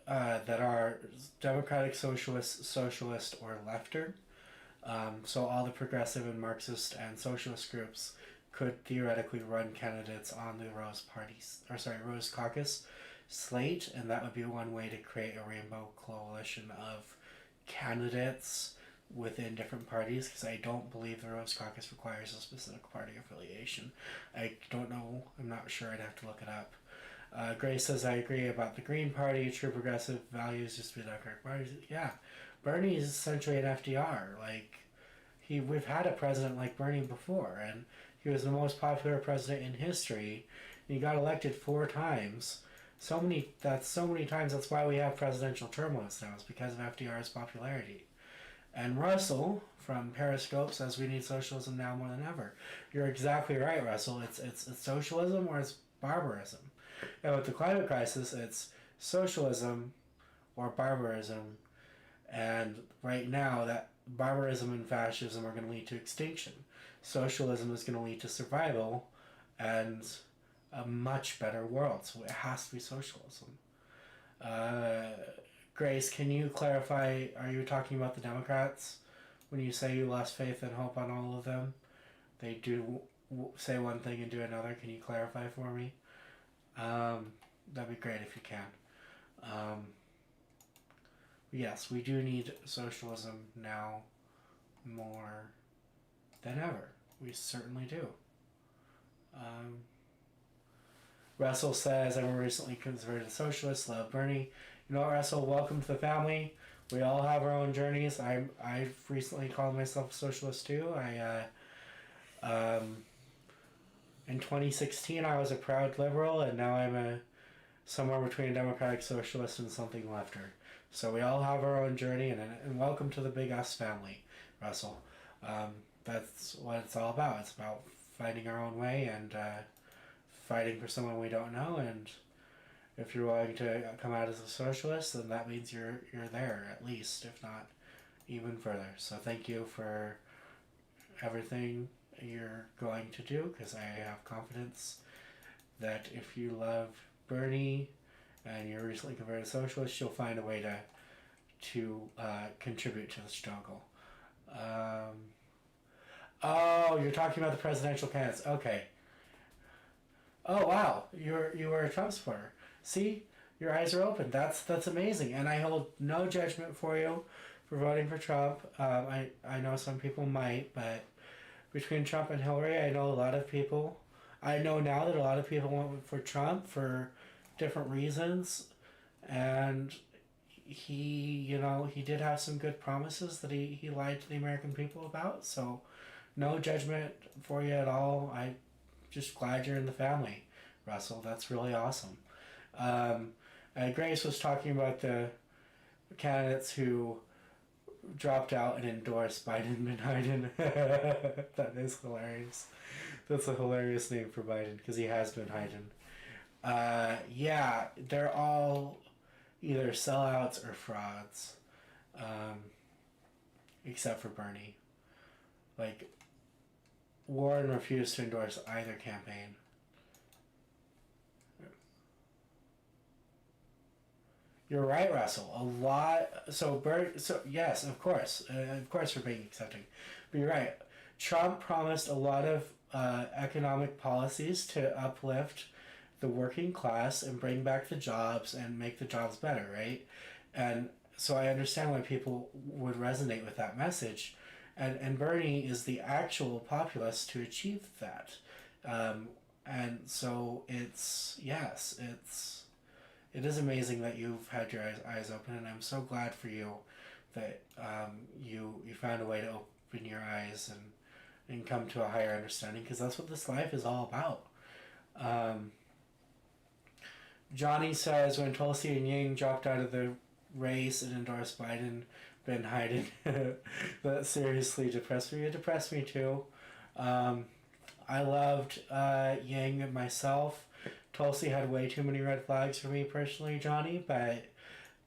are Democratic, Socialist, or lefter. So all the progressive and Marxist and socialist groups could theoretically run candidates on the Rose Caucus slate, and that would be one way to create a rainbow coalition of candidates within different parties, because I don't believe the Rose Caucus requires a specific party affiliation. I don't know. I'm not sure. I'd have to look it up. Grace says, I agree about the Green Party. True progressive values used to be the Democratic Party. Yeah, Bernie is essentially an FDR. We've had a president like Bernie before, and he was the most popular president in history. And he got elected 4 times. So many times. That's why we have presidential term limits now. It's because of FDR's popularity. And Russell from Periscope says we need socialism now more than ever. You're exactly right, Russell. It's socialism or it's barbarism. And with the climate crisis, it's socialism or barbarism. And right now, that barbarism and fascism are going to lead to extinction. Socialism is going to lead to survival and a much better world. So it has to be socialism. Grace, can you clarify, are you talking about the Democrats when you say you lost faith and hope on all of them? They do say one thing and do another. Can you clarify for me? That'd be great if you can. Yes, we do need socialism now more than ever. We certainly do. Russell says, I'm a recently converted socialist, love Bernie. You know what, Russell, welcome to the family. We all have our own journeys. I've recently called myself a socialist too. In 2016 I was a proud liberal, and now I'm somewhere between a democratic socialist and something lefter. So we all have our own journey, and welcome to the Big Us family, Russell. That's what it's all about. It's about finding our own way and fighting for someone we don't know. And if you're willing to come out as a socialist, then that means you're there, at least, if not even further. So thank you for everything you're going to do, because I have confidence that if you love Bernie and you're recently converted socialist, you'll find a way to contribute to the struggle. Oh, you're talking about the presidential candidates. Okay. Oh wow, you were a Trump supporter. See, your eyes are open. That's amazing, and I hold no judgment for you for voting for Trump. I know some people might, but between Trump and Hillary, I know a lot of people. I know now that a lot of people went for Trump for different reasons, and he did have some good promises that he lied to the American people about. So, no judgment for you at all. I just glad you're in the family, Russell. That's really awesome. Um, Grace was talking about the candidates who dropped out and endorsed Biden and Biden. That is hilarious. That's a hilarious name for Biden because he has been hiding. Yeah, they're all either sellouts or frauds, um, except for Bernie. Like, Warren refused to endorse either campaign. You're right, Russell. A lot. So yes, of course, we're being accepting. But you're right. Trump promised a lot of economic policies to uplift the working class and bring back the jobs and make the jobs better, right? And so I understand why people would resonate with that message. And Bernie is the actual populist to achieve that. And so it is amazing that you've had your eyes open, and I'm so glad for you that you found a way to open your eyes and come to a higher understanding, because that's what this life is all about. Johnny says when Tulsi and Ying dropped out of the race and endorsed Biden, been hiding. That seriously depressed me. It depressed me too. I loved Yang myself. Tulsi had way too many red flags for me personally, Johnny, but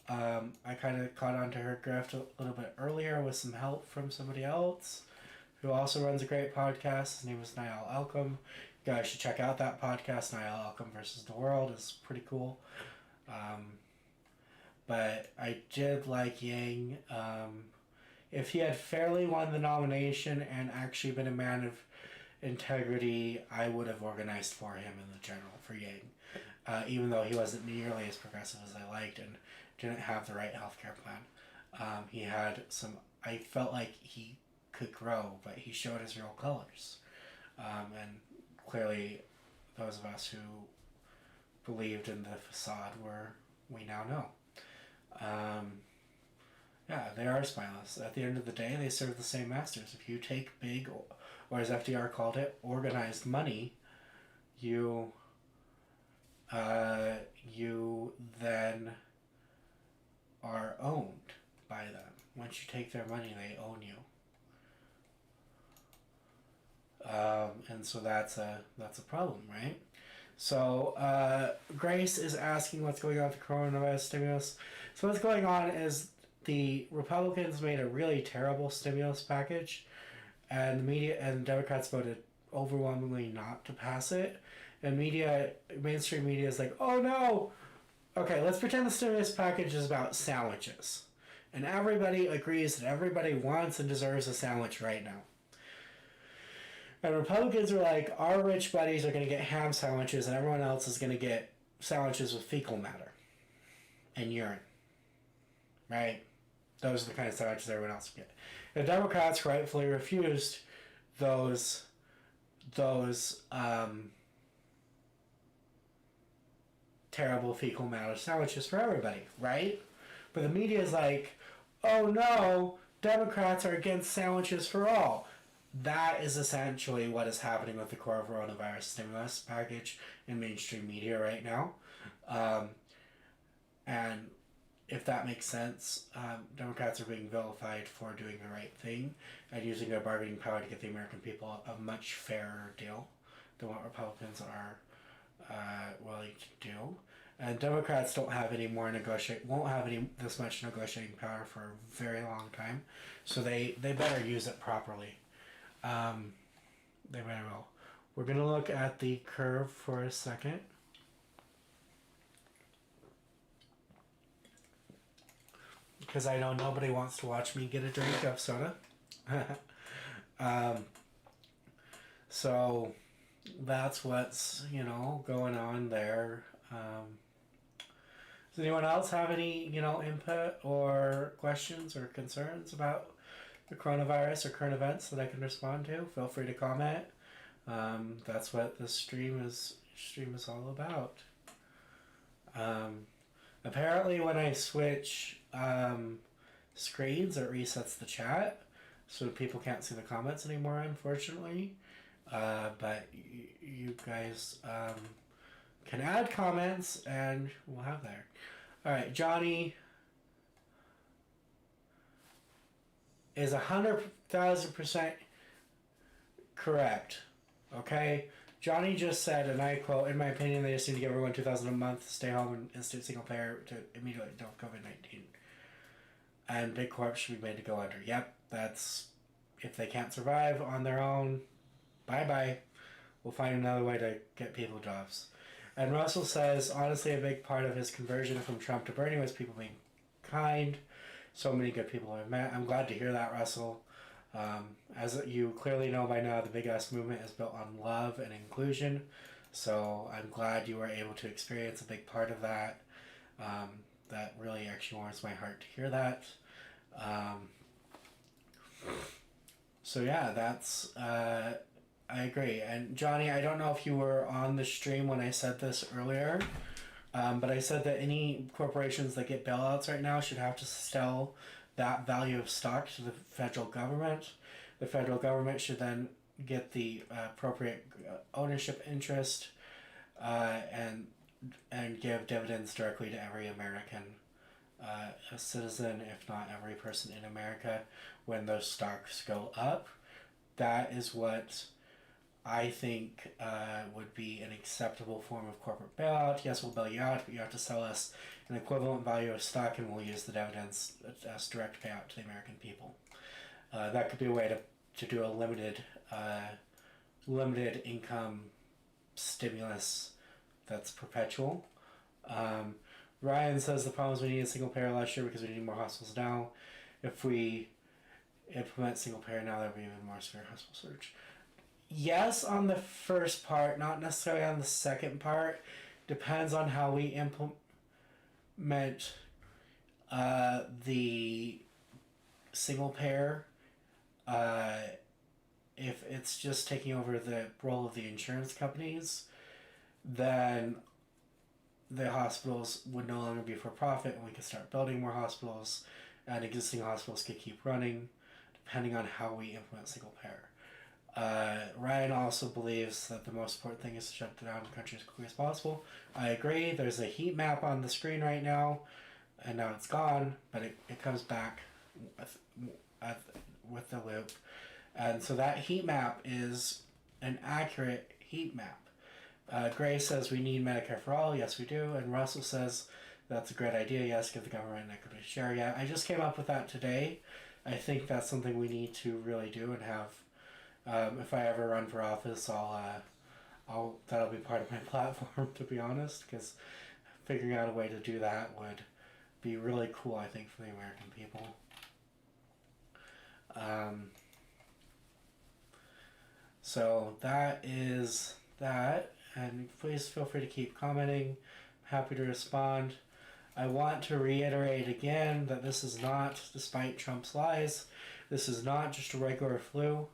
I kind of caught on to her grift a little bit earlier with some help from somebody else who also runs a great podcast. His name is Niall Alcom. You guys should check out that podcast, Niall Alcom versus the World. It's pretty cool. But I did like Yang. If he had fairly won the nomination and actually been a man of integrity, I would have organized for him in the general for Yang, even though he wasn't nearly as progressive as I liked and didn't have the right healthcare plan. He had some. I felt like he could grow, but he showed his real colors, and clearly, those of us who believed in the facade we now know. Yeah, they are spineless. At the end of the day, they serve the same masters. If you take big, or as FDR called it, organized money, you then are owned by them. Once you take their money, they own you. And so that's a problem, right? So Grace is asking what's going on with the coronavirus stimulus. So what's going on is the Republicans made a really terrible stimulus package, and the media and Democrats voted overwhelmingly not to pass it. And mainstream media is like, oh no! Okay, let's pretend the stimulus package is about sandwiches. And everybody agrees that everybody wants and deserves a sandwich right now. And Republicans are like, our rich buddies are going to get ham sandwiches and everyone else is going to get sandwiches with fecal matter and urine. Right? Those are the kind of sandwiches everyone else will get. The Democrats rightfully refused those terrible fecal matter sandwiches for everybody, right? But the media is like, oh no, Democrats are against sandwiches for all. That is essentially what is happening with the coronavirus stimulus package in mainstream media right now. And if that makes sense, Democrats are being vilified for doing the right thing and using their bargaining power to get the American people a much fairer deal than what Republicans are willing to do. And Democrats won't have this much negotiating power for a very long time, so they better use it properly. They very well. We're going to look at the curve for a second. because I know nobody wants to watch me get a drink of soda. um, so that's what's, going on there. Does anyone else have any, input or questions or concerns about the coronavirus or current events that I can respond to? Feel free to comment. That's what this stream is all about. Apparently when I switch screens, it resets the chat, so people can't see the comments anymore, unfortunately. But you guys can add comments, and we'll have there. All right, Johnny is 100,000% correct. Okay, Johnny just said, and I quote, "In my opinion, they just need to give everyone $2,000 a month, stay home, and institute single payer to immediately don't COVID-19. And big corps should be made to go under." Yep, that's, if they can't survive on their own, bye-bye. We'll find another way to get people jobs. And Russell says, honestly, a big part of his conversion from Trump to Bernie was people being kind. So many good people I've met. I'm glad to hear that, Russell. As you clearly know by now, the Big S movement is built on love and inclusion. So I'm glad you were able to experience a big part of that. That really actually warms my heart to hear that. So yeah, that's... I agree. And Johnny, I don't know if you were on the stream when I said this earlier, but I said that any corporations that get bailouts right now should have to sell that value of stock to the federal government. The federal government should then get the appropriate ownership interest and give dividends directly to every American citizen, if not every person in America, when those stocks go up. That is what I think would be an acceptable form of corporate bailout. Yes, we'll bail you out, but you have to sell us an equivalent value of stock, and we'll use the dividends as direct payout to the American people. That could be a way to do a limited income stimulus that's perpetual. Ryan says the problem is we need a single payer last year because we need more hospitals now. If we implement single payer now, there'll be even more severe hospital surge. Yes, on the first part, not necessarily on the second part. Depends on how we implement the single payer. If it's just taking over the role of the insurance companies, then the hospitals would no longer be for profit, and we could start building more hospitals, and existing hospitals could keep running, depending on how we implement single payer. Ryan also believes that the most important thing is to shut down the country as quickly as possible. I agree. There's a heat map on the screen right now, and now it's gone, but it comes back with the loop. And so that heat map is an accurate heat map. Gray says we need Medicare for all. Yes, we do. And Russell says that's a great idea. Yes, give the government an equity share. Yeah, I just came up with that today. I think that's something we need to really do and have. If I ever run for office, that'll be part of my platform, to be honest, because figuring out a way to do that would be really cool, I think, for the American people. So that is that, and please feel free to keep commenting. I'm happy to respond. I want to reiterate again that this is not, despite Trump's lies, this is not just a regular flu.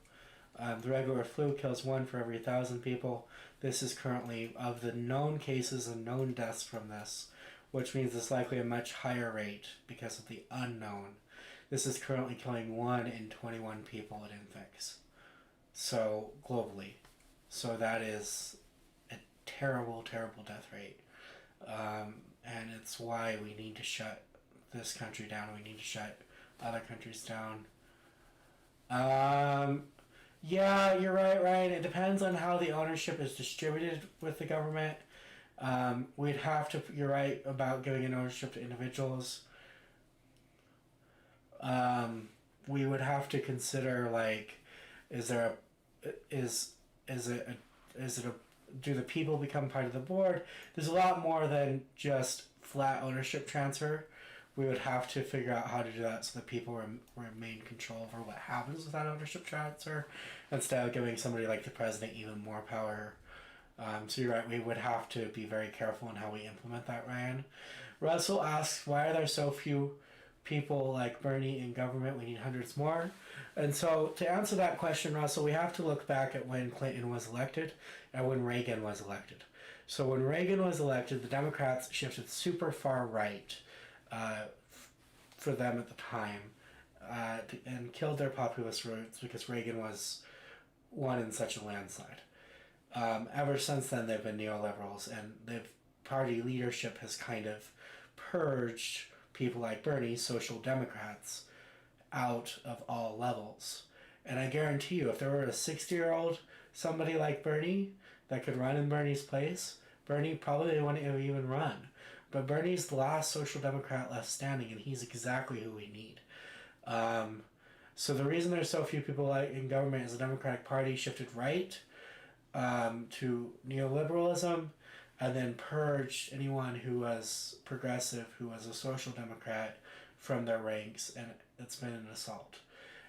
The regular flu kills 1 for every 1,000 people. This is currently, of the known cases and known deaths from this, which means it's likely a much higher rate because of the unknown. This is currently killing 1 in 21 people it infects. So, globally. So that is a terrible, terrible death rate. And it's why we need to shut this country down. We need to shut other countries down. Yeah, you're right, Ryan. It depends on how the ownership is distributed with the government. We'd have to, you're right about giving an ownership to individuals. We would have to consider, like, do the people become part of the board? There's a lot more than just flat ownership transfer. we would have to figure out how to do that so that people remain control over what happens with that ownership transfer, instead of giving somebody like the president even more power. So you're right, we would have to be very careful in how we implement that, Ryan. Russell asks, why are there so few people like Bernie in government? We need hundreds more. And so to answer that question, Russell, we have to look back at when Clinton was elected and when Reagan was elected. So when Reagan was elected, the Democrats shifted super far right for them at the time and killed their populist roots because Reagan was won in such a landslide. Ever since then, they've been neoliberals, and the party leadership has kind of purged people like Bernie, social democrats, out of all levels. And I guarantee you, if there were a 60-year-old, somebody like Bernie, that could run in Bernie's place, Bernie probably wouldn't even run. But Bernie's the last social democrat left standing, and he's exactly who we need. So the reason there's so few people in government is the Democratic Party shifted right to neoliberalism, and then purged anyone who was progressive, who was a social democrat, from their ranks, and it's been an assault.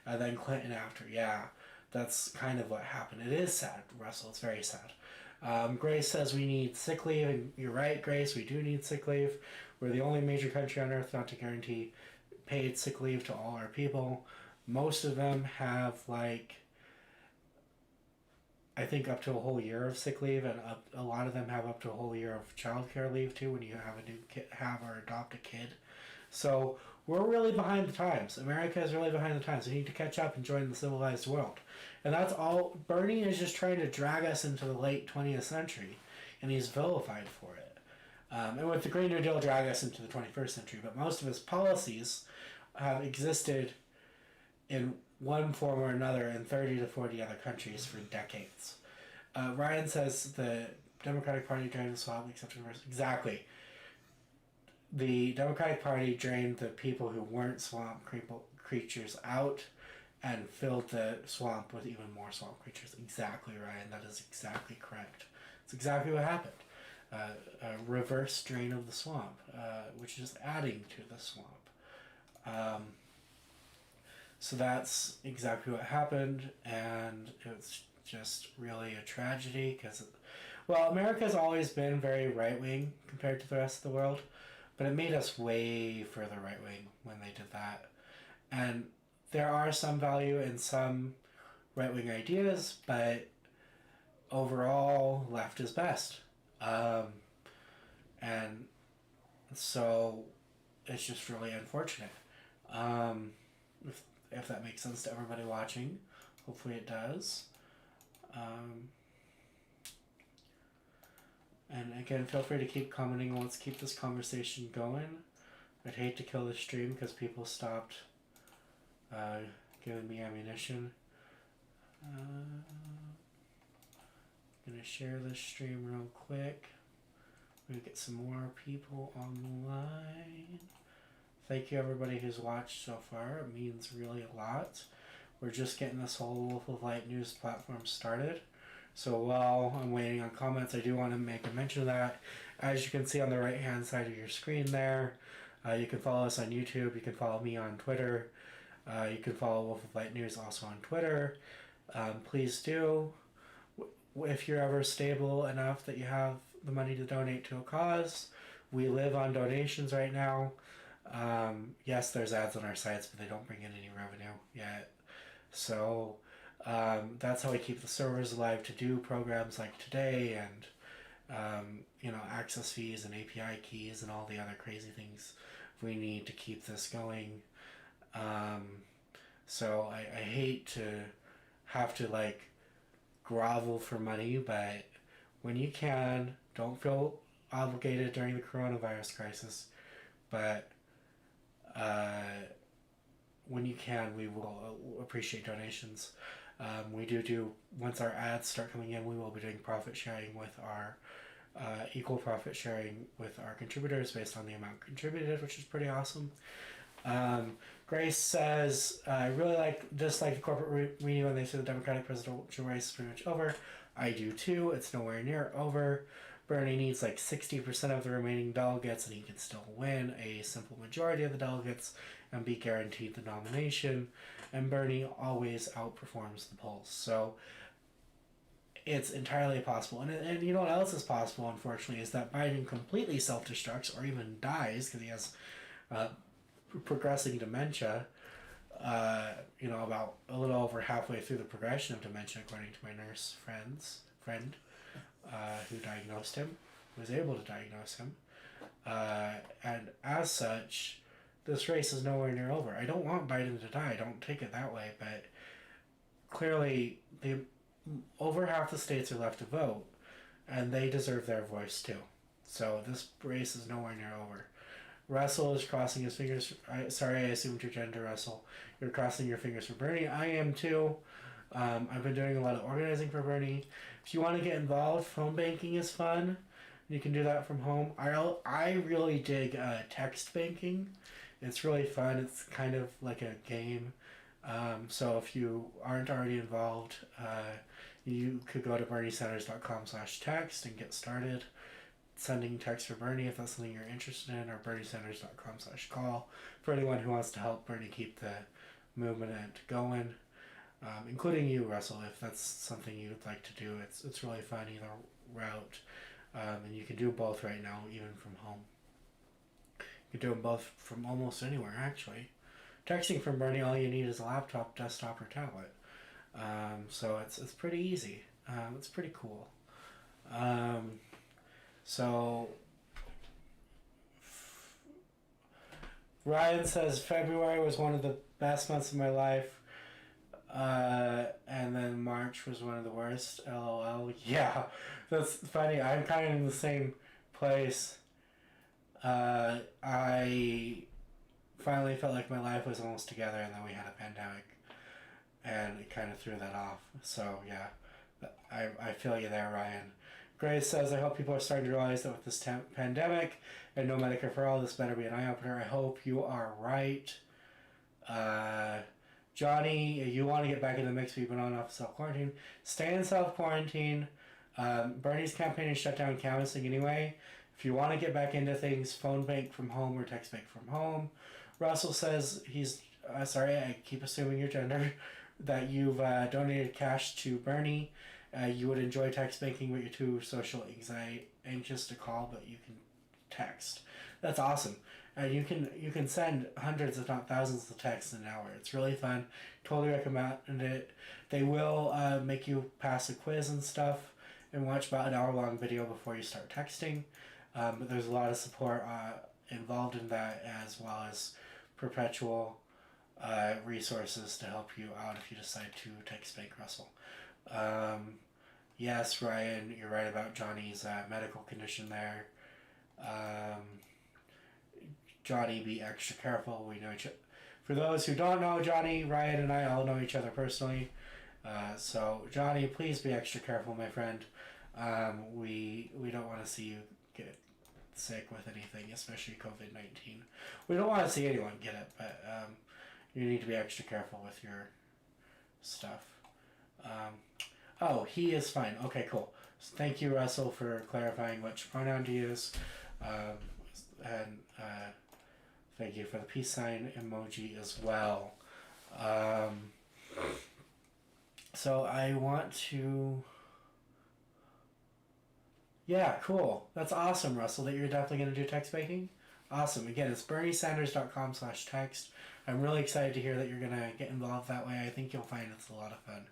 And then Clinton after, yeah, that's kind of what happened. It is sad, Russell, it's very sad. Grace says we need sick leave, and you're right, Grace, we do need sick leave. We're the only major country on earth not to guarantee paid sick leave to all our people. Most of them have, like, I think up to a whole year of sick leave, and a lot of them have up to a whole year of childcare leave too when you have a new kid, have or adopt a kid. So we're really behind the times. America is really behind the times. We need to catch up and join the civilized world. And that's all. Bernie is just trying to drag us into the late 20th century, and he's vilified for it. And with the Green New Deal, drag us into the 21st century. But most of his policies have existed in one form or another in 30 to 40 other countries for decades. Ryan says the Democratic Party drained the swamp except for exactly. The Democratic Party drained the people who weren't swamp creatures out and filled the swamp with even more swamp creatures. Exactly, Ryan. That is exactly correct. It's exactly what happened. A reverse drain of the swamp, which is adding to the swamp. So that's exactly what happened, and it's just really a tragedy because, well, America's always been very right-wing compared to the rest of the world, but it made us way further right-wing when they did that. And there are some value in some right-wing ideas, but overall, left is best. And so it's just really unfortunate. If that makes sense to everybody watching. Hopefully it does. And again, feel free to keep commenting. Let's keep this conversation going. I'd hate to kill the stream because people stopped giving me ammunition. I'm going to share this stream real quick. I'm going to get some more people on the line. Thank you everybody who's watched so far. It means really a lot. We're just getting this whole Wolf of Light news platform started. So while I'm waiting on comments, I do want to make a mention of that. As you can see on the right hand side of your screen there, you can follow us on YouTube. You can follow me on Twitter. You can follow Wolf of Light News also on Twitter. Please do. If you're ever stable enough that you have the money to donate to a cause, we live on donations right now. Yes, there's ads on our sites, but they don't bring in any revenue yet. So that's how we keep the servers alive to do programs like today and, access fees and API keys and all the other crazy things we need to keep this going. So I hate to have to grovel for money, but when you can, don't feel obligated during the coronavirus crisis, but when you can, we will appreciate donations. We do, once our ads start coming in, we will be doing profit sharing with our, equal profit sharing with our contributors based on the amount contributed, which is pretty awesome. Grace says, I really just like the corporate media when they say the Democratic presidential race is pretty much over. I do too. It's nowhere near over. Bernie needs like 60% of the remaining delegates and he can still win a simple majority of the delegates and be guaranteed the nomination. And Bernie always outperforms the polls. So it's entirely possible. And you know what else is possible, unfortunately, is that Biden completely self-destructs or even dies because he has progressing dementia. About a little over halfway through the progression of dementia, according to my nurse friend who diagnosed him, was able to diagnose him. And as such, this race is nowhere near over. I don't want Biden to die. Don't take it that way. But clearly, over half the states are left to vote, and they deserve their voice too. So this race is nowhere near over. Russell is crossing his fingers. I assumed your gender, Russell. You're crossing your fingers for Bernie. I am too. I've been doing a lot of organizing for Bernie. If you want to get involved, phone banking is fun. You can do that from home. I really dig text banking. It's really fun. It's kind of like a game. So if you aren't already involved, you could go to berniesanders.com/text and get started sending text for Bernie if that's something you're interested in, or berniesanders.com/call for anyone who wants to help Bernie keep the movement going, including you, Russell, if that's something you'd like to do. It's really fun either route, and you can do both right now, even from home. You can do them both from almost anywhere, actually. Texting from Bernie, all you need is a laptop, desktop, or tablet. So it's pretty easy. It's pretty cool. So Ryan says February was one of the best months of my life, and then March was one of the worst. LOL. Yeah, that's funny. I'm kind of in the same place. I finally felt like my life was almost together, and then we had a pandemic, and it kind of threw that off. So yeah, I feel you there, Ryan. Grace says, I hope people are starting to realize that with this pandemic and no Medicare for all, this better be an eye-opener. I hope you are right. Johnny, you want to get back in the mix, but you've been on off self-quarantine. Stay in self-quarantine. Bernie's campaign is shut down canvassing anyway. If you want to get back into things, phone bank from home or text bank from home. Russell says he's, sorry, I keep assuming your gender, that you've donated cash to Bernie. You would enjoy text banking, but you're too social anxious to call, but you can text. That's awesome. You can send hundreds, if not thousands, of texts in an hour. It's really fun. Totally recommend it. They will make you pass a quiz and stuff, and watch about an hour-long video before you start texting. But there's a lot of support involved in that, as well as perpetual resources to help you out if you decide to text bank Russell. Yes, Ryan, you're right about Johnny's medical condition there. Johnny, be extra careful. We know each other. For those who don't know Johnny, Ryan and I all know each other personally. So Johnny, please be extra careful, my friend. We don't want to see you get sick with anything, especially COVID-19. We don't want to see anyone get it, but you need to be extra careful with your stuff. Oh, he is fine. Okay, cool. So thank you, Russell, for clarifying which pronoun to use. And thank you for the peace sign emoji as well. So I want to... Yeah, cool. That's awesome, Russell, that you're definitely going to do text banking. Awesome. Again, it's berniesanders.com/text. I'm really excited to hear that you're going to get involved that way. I think you'll find it's a lot of fun.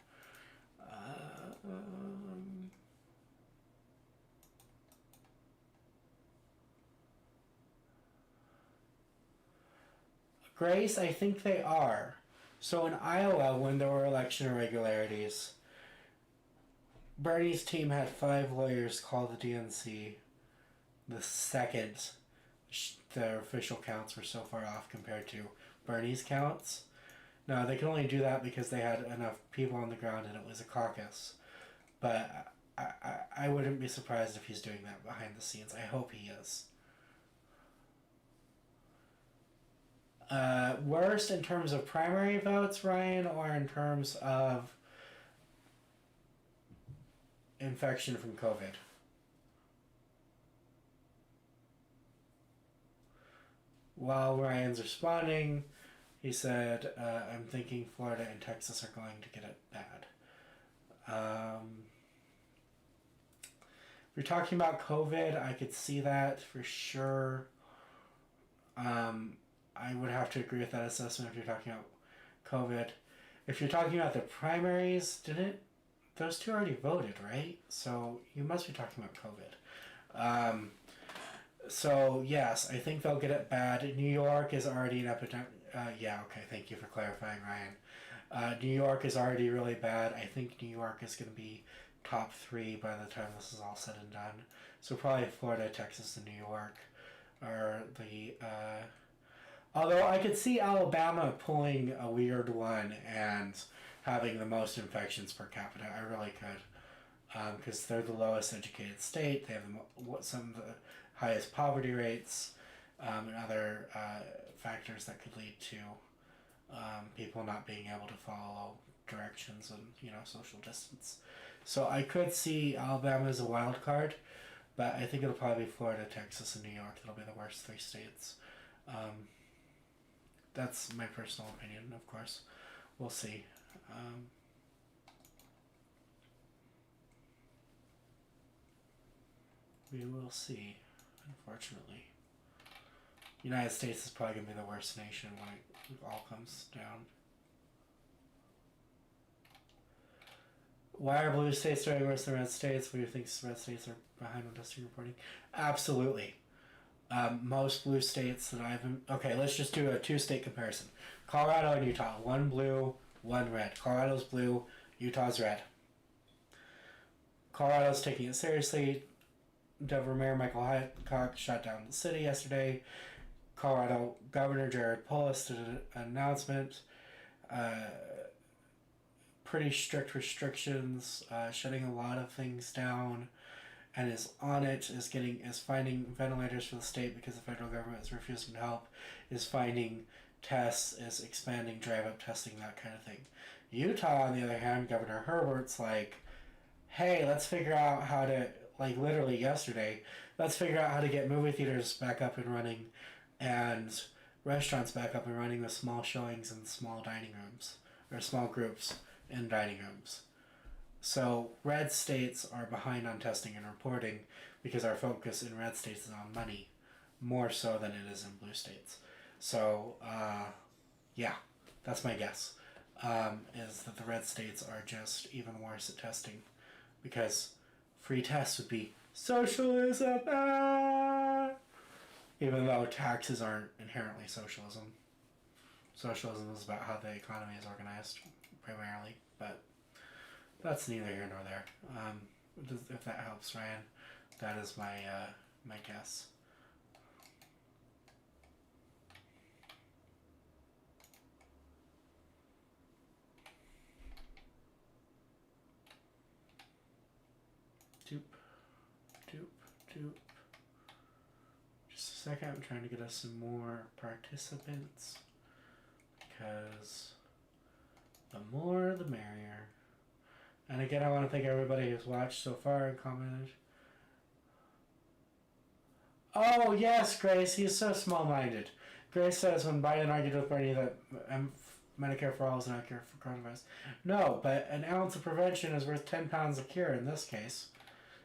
Grace, I think they are. So in Iowa, when there were election irregularities, Bernie's team had 5 lawyers call the DNC the second their official counts were so far off compared to Bernie's counts. Now, they can only do that because they had enough people on the ground and it was a caucus. But I wouldn't be surprised if he's doing that behind the scenes. I hope he is. Worst in terms of primary votes, Ryan, or in terms of infection from COVID? while Ryan's responding, he said, I'm thinking Florida and Texas are going to get it bad. If you're talking about COVID, I could see that for sure. I would have to agree with that assessment if you're talking about COVID. If you're talking about the primaries, didn't those two already voted, right? So you must be talking about COVID. So yes, I think they'll get it bad. New York is already an epidemic. Yeah, okay, thank you for clarifying, Ryan. New York is already really bad. I think New York is going to be top 3 by the time this is all said and done. So probably Florida, Texas, and New York are the... although I could see Alabama pulling a weird one and having the most infections per capita. I really could. Because they're the lowest educated state. They have some of the highest poverty rates and other factors that could lead to people not being able to follow directions and social distance. So I could see Alabama as a wild card, but I think it'll probably be Florida, Texas, and New York that'll be the worst 3 states. That's my personal opinion, of course. We'll see. We will see, unfortunately. United States is probably going to be the worst nation when it all comes down. Why are blue states doing worse than red states? What do you think red states are behind on testing reporting? Absolutely. Most blue states that I've... Okay, let's just do a 2-state comparison. Colorado and Utah. 1 blue, 1 red. Colorado's blue, Utah's red. Colorado's taking it seriously. Denver Mayor Michael Hickok shut down the city yesterday. Colorado Governor Jared Polis did an announcement. Pretty strict restrictions, shutting a lot of things down, and is on it, is finding ventilators for the state because the federal government is refusing to help, is finding tests, is expanding drive-up testing, that kind of thing. Utah, on the other hand, Governor Herbert's like, hey, let's figure out how to, like literally yesterday, let's figure out how to get movie theaters back up and running and restaurants back up and running with small showings in small dining rooms, or small groups in dining rooms. So red states are behind on testing and reporting because our focus in red states is on money more so than it is in blue states. So yeah, that's my guess, is that the red states are just even worse at testing because free tests would be socialism, even though taxes aren't inherently socialism. Socialism is about how the economy is organized primarily, but that's neither here nor there. If that helps, Ryan, that is my my guess. Doop, doop, doop. Just a second, I'm trying to get us some more participants because the more the merrier. And again, I want to thank everybody who's watched so far and commented. Oh, yes, Grace, he's so small-minded. Grace says when Biden argued with Bernie that Medicare for all is not a cure for coronavirus. No, but an ounce of prevention is worth 10 pounds of cure in this case.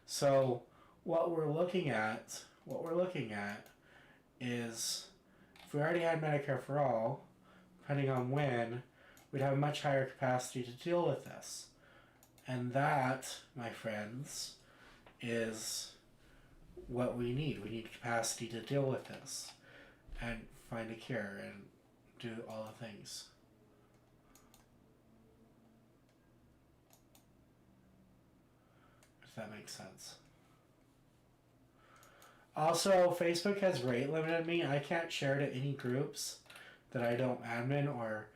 So what we're looking at is if we already had Medicare for all, depending on when, we'd have a much higher capacity to deal with this. And that, my friends, is what we need. We need capacity to deal with this and find a cure and do all the things. If that makes sense. Also, Facebook has rate limited me. I can't share to any groups that I don't admin or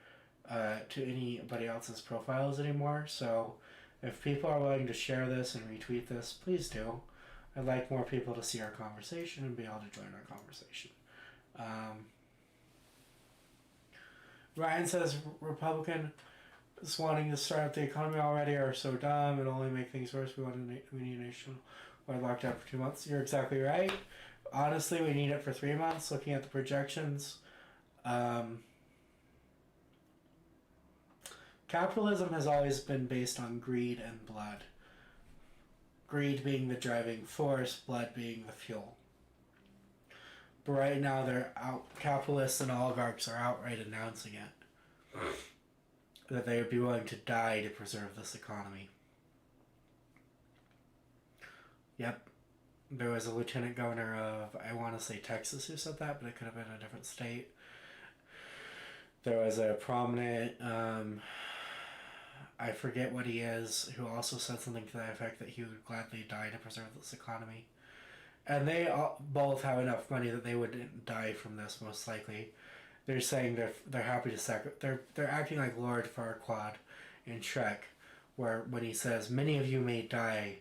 to anybody else's profiles anymore. So if people are willing to share this and retweet this, please do. I'd like more people to see our conversation and be able to join our conversation. Ryan says Republican is wanting to start up the economy already are so dumb. It'll only make things worse. We need a nation wide lockdown for 2 months. You're exactly right. honestly, we need it for 3 months. Looking at the projections, capitalism has always been based on greed and blood. Greed being the driving force, blood being the fuel. But right now, capitalists and oligarchs are outright announcing it. That they would be willing to die to preserve this economy. Yep. There was a lieutenant governor of, I want to say Texas, who said that, but it could have been a different state. There was a prominent, I forget what he is, who also said something to that effect that he would gladly die to preserve this economy. And they both have enough money that they wouldn't die from this, most likely. They're saying they're happy to they're acting like Lord Farquaad in Shrek, where when he says, many of you may die,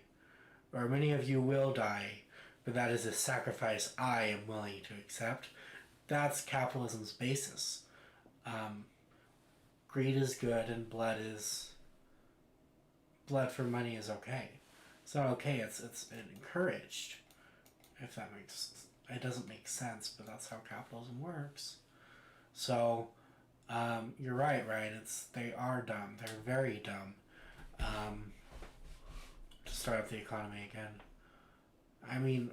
or many of you will die, but that is a sacrifice I am willing to accept. That's capitalism's basis. Greed is good and blood for money is okay. It's not okay, it's encouraged. If that it doesn't make sense, but that's how capitalism works. So, you're right, Ryan. They are dumb. They're very dumb. To start up the economy again. I mean,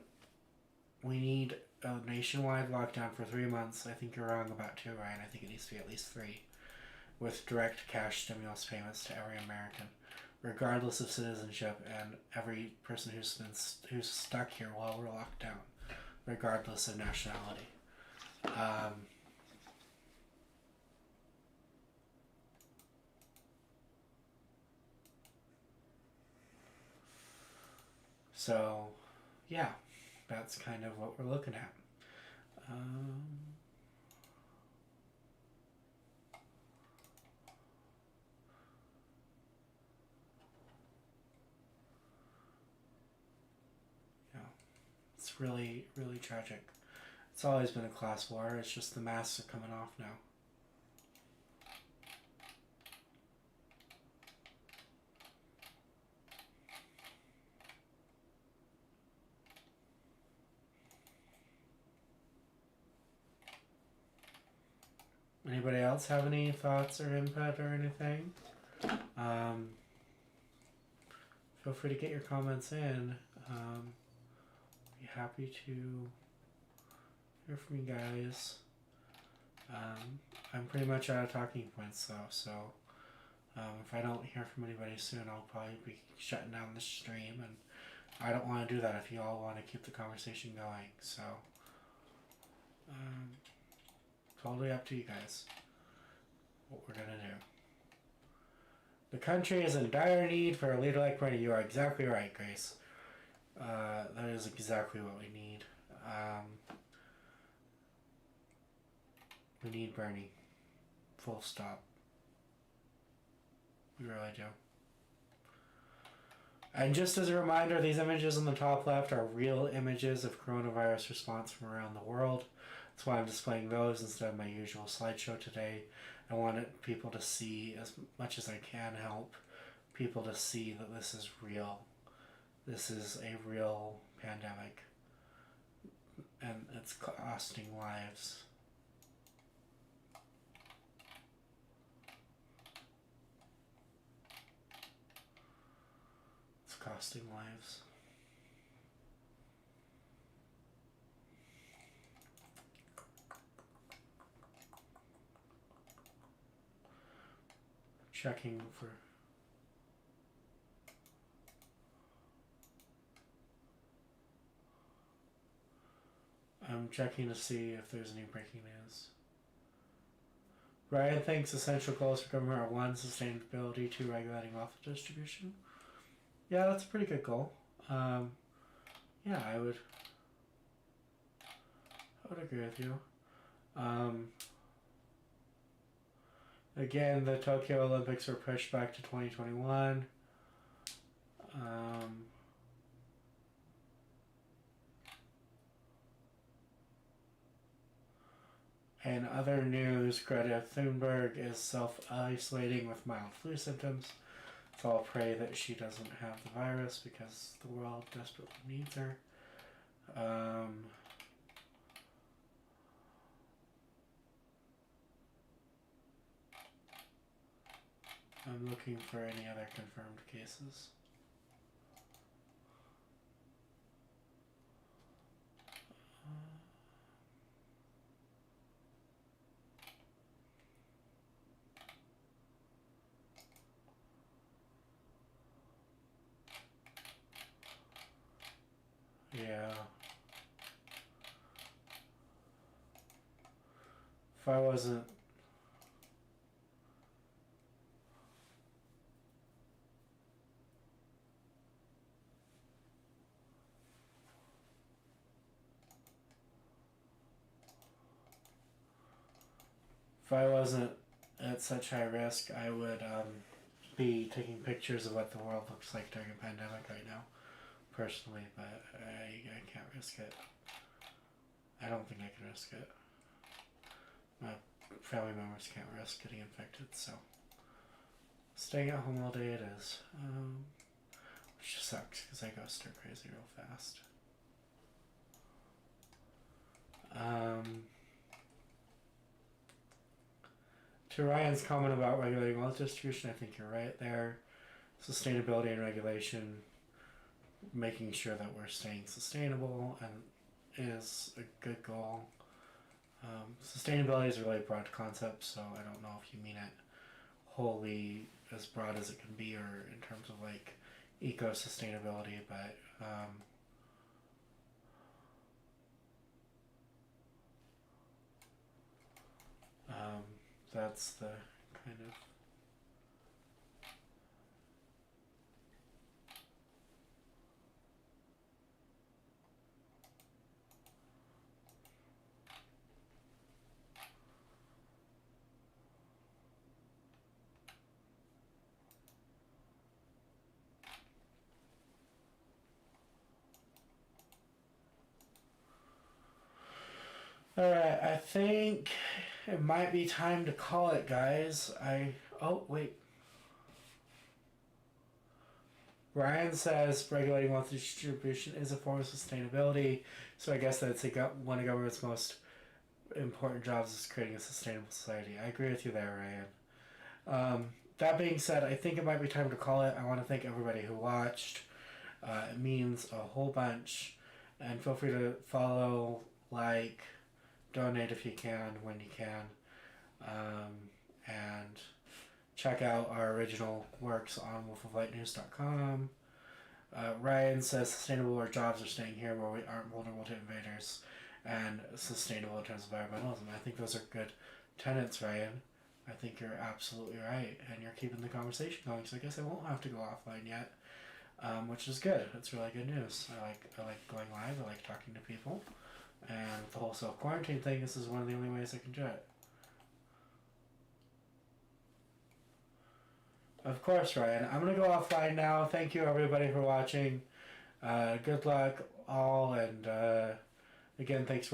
we need a nationwide lockdown for 3 months. I think you're wrong about 2, Ryan. I think it needs to be at least 3. With direct cash stimulus payments to every American, regardless of citizenship, and every person who's stuck here while we're locked down, regardless of nationality. So, yeah, that's kind of what we're looking at. Yeah, it's really, really tragic. It's always been a class war. It's just the masks are coming off now. Anybody else have any thoughts or input or anything? Feel free to get your comments in. Be happy to hear from you guys. I'm pretty much out of talking points though, so if I don't hear from anybody soon, I'll probably be shutting down the stream, and I don't want to do that if you all want to keep the conversation going. So, totally up to you guys what we're gonna do. The country is in dire need for a leader like Bernie. You are exactly right, Grace. That is exactly what we need. We need Bernie. Full stop. We really do. And just as a reminder, these images on the top left are real images of coronavirus response from around the world. That's why I'm displaying those instead of my usual slideshow today. I wanted people to see, as much as I can help people to see that this is real. This is a real pandemic. And it's costing lives. It's costing lives. Checking for I'm checking to see if there's any breaking news. Ryan thinks essential goals for government are 1, sustainability, 2, regulating wealth distribution. Yeah, that's a pretty good goal. Yeah, I would agree with you. Again, the Tokyo Olympics were pushed back to 2021. In other news, Greta Thunberg is self-isolating with mild flu symptoms. So I'll pray that she doesn't have the virus because the world desperately needs her. I'm looking for any other confirmed cases. Yeah. If I wasn't... If I wasn't at such high risk, I would be taking pictures of what the world looks like during a pandemic right now, personally, but I can't risk it. I don't think I can risk it. My family members can't risk getting infected, so staying at home all day it is. Which just sucks because I go stir crazy real fast. To Ryan's comment about regulating wealth distribution, I think you're right there. Sustainability and regulation, making sure that we're staying sustainable and is a good goal. Sustainability is a really broad concept, so I don't know if you mean it wholly as broad as it can be or in terms of like eco-sustainability, but that's the kind of... Alright, I think it might be time to call it, guys. Oh, wait. Ryan says regulating wealth distribution is a form of sustainability, so I guess that's one of government's most important jobs is creating a sustainable society. I agree with you there, Ryan. That being said, I think it might be time to call it. I want to thank everybody who watched. It means a whole bunch, and feel free to follow, like, donate if you can, when you can, and check out our original works on wolfoflightnews.com. Ryan says sustainable where jobs are staying here where we aren't vulnerable to invaders, and sustainable in terms of environmentalism. I think those are good tenets, Ryan. I think you're absolutely right, and you're keeping the conversation going, so I guess I won't have to go offline yet, which is good. It's really good news. I like going live, I like talking to people, and with the whole self-quarantine thing, this is one of the only ways I can do it. Of course, Ryan. I'm going to go offline now. Thank you, everybody, for watching. Good luck, all, and again, thanks for